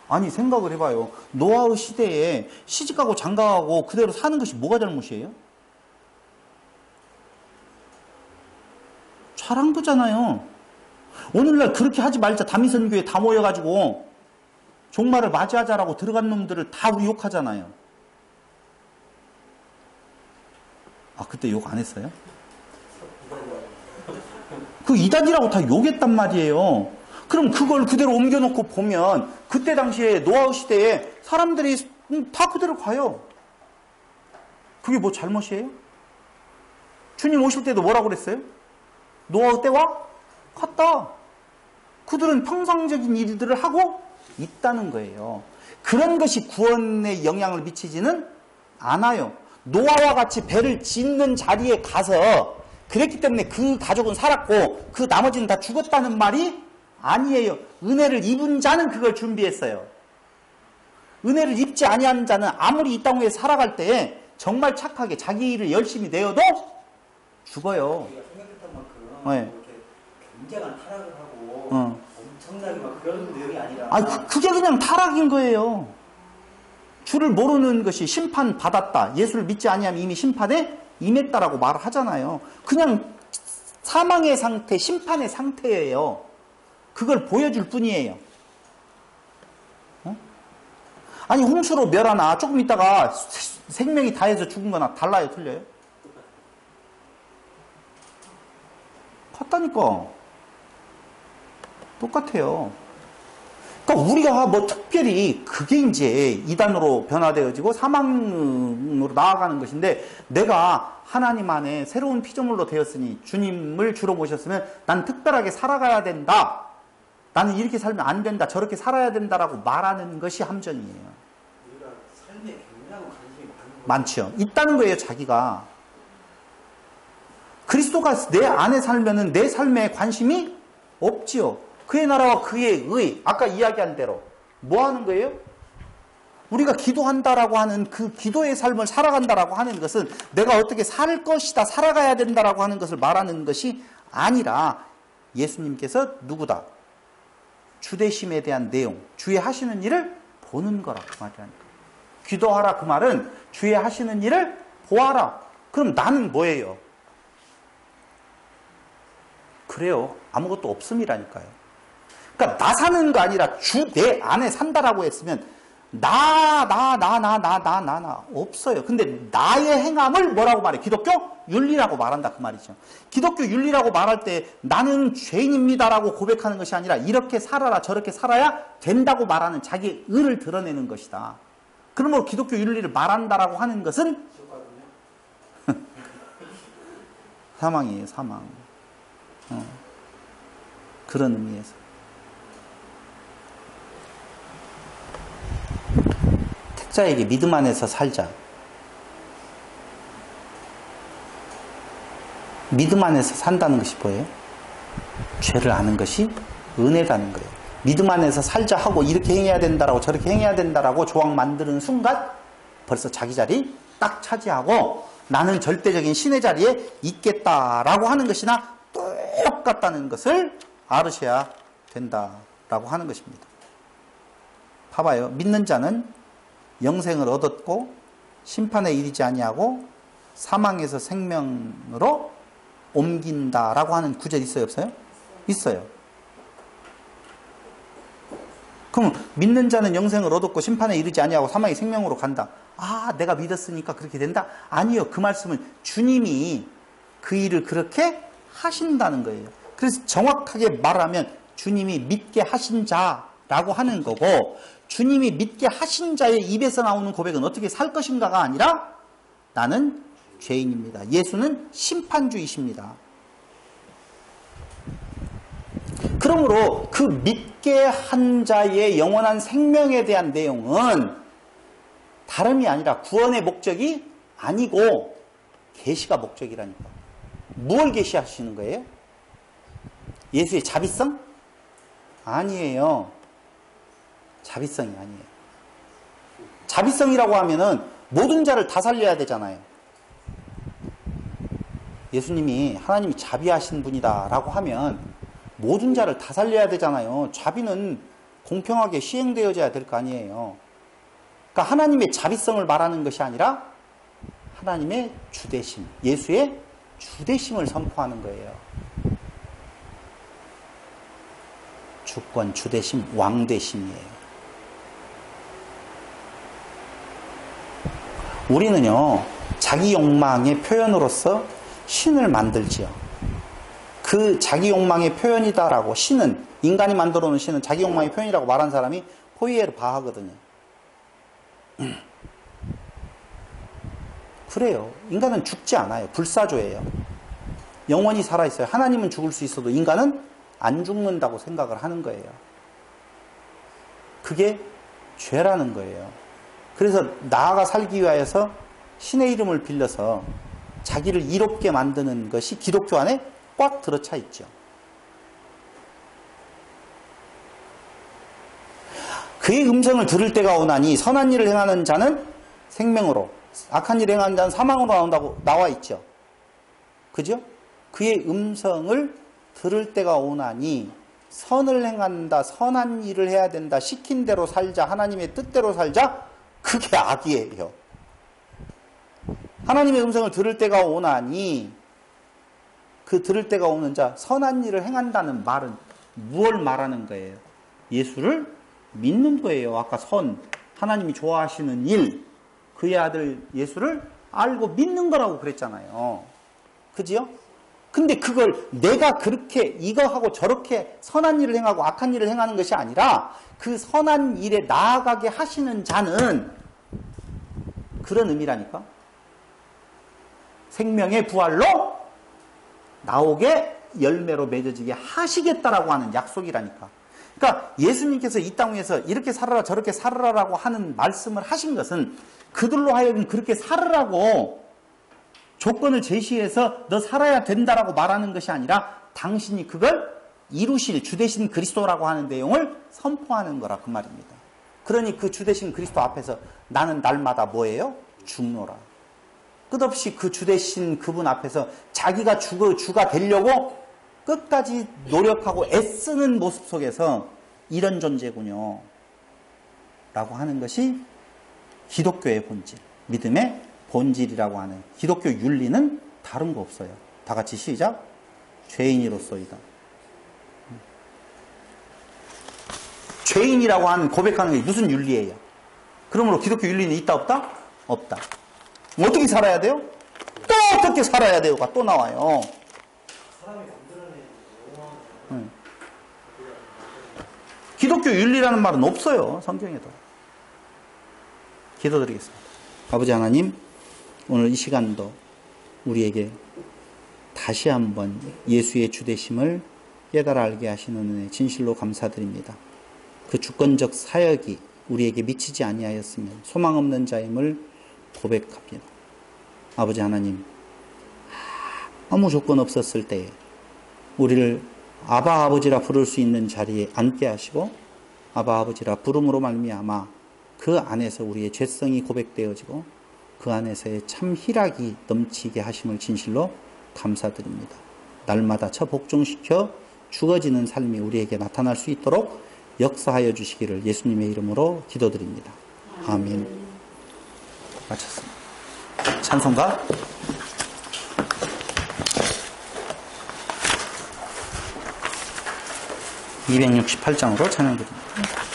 아니 생각을 해봐요. 노아의 시대에 시집가고 장가가고 그대로 사는 것이 뭐가 잘못이에요? 잘한 거잖아요. 오늘날 그렇게 하지 말자. 다미선교에 다 모여가지고 종말을 맞이하자라고 들어간 놈들을 다 우리 욕하잖아요. 아 그때 욕 안 했어요? 그 이단이라고 다 욕했단 말이에요. 그럼 그걸 그대로 옮겨놓고 보면 그때 당시에 노아의 시대에 사람들이 다 그대로 가요. 그게 뭐 잘못이에요? 주님 오실 때도 뭐라고 그랬어요? 노아의 때와 같다. 그들은 평상적인 일들을 하고 있다는 거예요. 그런 것이 구원에 영향을 미치지는 않아요. 노아와 같이 배를 짓는 자리에 가서 그랬기 때문에 그 가족은 살았고 그 나머지는 다 죽었다는 말이 아니에요. 은혜를 입은 자는 그걸 준비했어요. 은혜를 입지 아니하는 자는 아무리 이 땅에 살아갈 때 정말 착하게 자기 일을 열심히 내어도 죽어요. 우리가 생각했던 만큼 네. 이렇게 굉장한 타락을 하고 엄청나게 막 그런 내용이 아니라 그게 그냥 타락인 거예요. 주를 모르는 것이 심판 받았다. 예수를 믿지 아니하면 이미 심판에 임했다라고 말을 하잖아요. 그냥 사망의 상태, 심판의 상태예요. 그걸 보여줄 뿐이에요. 아니 홍수로 멸하나 조금 있다가 생명이 다해서 죽은 거나 달라요, 틀려요? 같다니까. 똑같아요. 그러니까 우리가 뭐 특별히 그게 이제 이단으로 변화되어지고 사망으로 나아가는 것인데, 내가 하나님 안에 새로운 피조물로 되었으니 주님을 주로 모셨으면 난 특별하게 살아가야 된다. 나는 이렇게 살면 안 된다. 저렇게 살아야 된다라고 말하는 것이 함정이에요. 우리가 삶에 굉장히 관심이 많죠. 있다는 거예요, 자기가. 그리스도가 내 안에 살면은 내 삶에 관심이 없지요. 그의 나라와 그의 의, 아까 이야기한 대로 뭐 하는 거예요? 우리가 기도한다라고 하는 그 기도의 삶을 살아간다라고 하는 것은 내가 어떻게 살 것이다, 살아가야 된다라고 하는 것을 말하는 것이 아니라, 예수님께서 누구다? 주되심에 대한 내용, 주의 하시는 일을 보는 거라 그 말이라니까. 기도하라 그 말은 주의 하시는 일을 보아라. 그럼 나는 뭐예요? 그래요. 아무것도 없음이라니까요. 그러니까 나 사는 거 아니라 주 내 안에 산다라고 했으면 나 없어요. 근데 나의 행함을 뭐라고 말해? 기독교 윤리라고 말한다 그 말이죠. 기독교 윤리라고 말할 때 나는 죄인입니다라고 고백하는 것이 아니라 이렇게 살아라 저렇게 살아야 된다고 말하는 자기의 의를 드러내는 것이다. 그러므로 기독교 윤리를 말한다라고 하는 것은 사망이에요, 사망. 그런 의미에서. 택자에게 믿음 안에서 살자. 믿음 안에서 산다는 것이 뭐예요? 죄를 아는 것이 은혜다는 거예요. 믿음 안에서 살자 하고 이렇게 행해야 된다라고 저렇게 행해야 된다라고 조항 만드는 순간 벌써 자기 자리 딱 차지하고 나는 절대적인 신의 자리에 있겠다라고 하는 것이나 똑같다는 것을 알으셔야 된다라고 하는 것입니다. 봐봐요. 믿는 자는 영생을 얻었고 심판에 이르지 아니하고 사망에서 생명으로 옮긴다라고 하는 구절 있어요, 없어요? 있어요. 그럼 믿는 자는 영생을 얻었고 심판에 이르지 아니하고 사망의 생명으로 간다. 아, 내가 믿었으니까 그렇게 된다? 아니요. 그 말씀은 주님이 그 일을 그렇게 하신다는 거예요. 그래서 정확하게 말하면 주님이 믿게 하신 자라고 하는 거고, 주님이 믿게 하신 자의 입에서 나오는 고백은 어떻게 살 것인가가 아니라 나는 죄인입니다. 예수는 심판주이십니다. 그러므로 그 믿게 한 자의 영원한 생명에 대한 내용은 다름이 아니라 구원의 목적이 아니고 계시가 목적이라니까. 무엇을 계시하시는 거예요? 예수의 자비성? 아니에요. 자비성이 아니에요. 자비성이라고 하면은 모든 자를 다 살려야 되잖아요. 예수님이 하나님이 자비하신 분이다 라고 하면 모든 자를 다 살려야 되잖아요. 자비는 공평하게 시행되어져야 될 거 아니에요. 그러니까 하나님의 자비성을 말하는 것이 아니라 하나님의 주대심, 예수의 주대심을 선포하는 거예요. 주권, 주대심, 왕대심이에요. 우리는요, 자기 욕망의 표현으로서 신을 만들지요. 그 자기 욕망의 표현이다라고, 신은, 인간이 만들어 놓은 신은 자기 욕망의 표현이라고 말한 사람이 포이에르 바하거든요. 그래요. 인간은 죽지 않아요. 불사조예요. 영원히 살아있어요. 하나님은 죽을 수 있어도 인간은 안 죽는다고 생각을 하는 거예요. 그게 죄라는 거예요. 그래서 나아가 살기 위하여서 신의 이름을 빌려서 자기를 이롭게 만드는 것이 기독교 안에 꽉 들어차 있죠. 그의 음성을 들을 때가 오나니 선한 일을 행하는 자는 생명으로, 악한 일을 행하는 자는 사망으로 나온다고 나와 있죠. 그죠? 그의 음성을 들을 때가 오나니 선을 행한다, 선한 일을 해야 된다, 시킨 대로 살자, 하나님의 뜻대로 살자, 그게 악이에요. 하나님의 음성을 들을 때가 오나니, 그 들을 때가 오는 자, 선한 일을 행한다는 말은 무엇을 말하는 거예요? 예수를 믿는 거예요. 아까 선, 하나님이 좋아하시는 일, 그의 아들 예수를 알고 믿는 거라고 그랬잖아요. 그지요? 근데 그걸 내가 그렇게 이거하고 저렇게 선한 일을 행하고 악한 일을 행하는 것이 아니라 그 선한 일에 나아가게 하시는 자는 그런 의미라니까. 생명의 부활로 나오게 열매로 맺어지게 하시겠다라고 하는 약속이라니까. 그러니까 예수님께서 이 땅 위에서 이렇게 살아라 저렇게 살아라라고 하는 말씀을 하신 것은 그들로 하여금 그렇게 살으라고 조건을 제시해서 너 살아야 된다라고 말하는 것이 아니라 당신이 그걸 이루실 주 되신 그리스도라고 하는 내용을 선포하는 거라 그 말입니다. 그러니 그 주 되신 그리스도 앞에서 나는 날마다 뭐예요? 죽노라. 끝없이 그 주 되신 그분 앞에서 자기가 주가 되려고 끝까지 노력하고 애쓰는 모습 속에서 이런 존재군요. 라고 하는 것이 기독교의 본질, 믿음의 본질이라고 하는 기독교 윤리는 다른 거 없어요. 다 같이 시작. 죄인이로서이다. 죄인이라고 하는 고백하는 게 무슨 윤리예요? 그러므로 기독교 윤리는 있다 없다? 없다. 어떻게 살아야 돼요? 또 어떻게 살아야 돼요가 또 나와요. 사람이 만들어낸 영원. 기독교 윤리라는 말은 없어요. 성경에도. 기도드리겠습니다. 아버지 하나님, 오늘 이 시간도 우리에게 다시 한번 예수의 주되심을 깨달아 알게 하시는 은혜 진실로 감사드립니다. 그 주권적 사역이 우리에게 미치지 아니하였으면 소망 없는 자임을 고백합니다. 아버지 하나님, 아무 조건 없었을 때에 우리를 아바 아버지라 부를 수 있는 자리에 앉게 하시고 아바 아버지라 부름으로 말미암아 그 안에서 우리의 죄성이 고백되어지고 그 안에서의 참 희락이 넘치게 하심을 진실로 감사드립니다. 날마다 저 복종시켜 죽어지는 삶이 우리에게 나타날 수 있도록 역사하여 주시기를 예수님의 이름으로 기도드립니다. 아멘. 마쳤습니다. 찬송가 268장으로 찬양드립니다.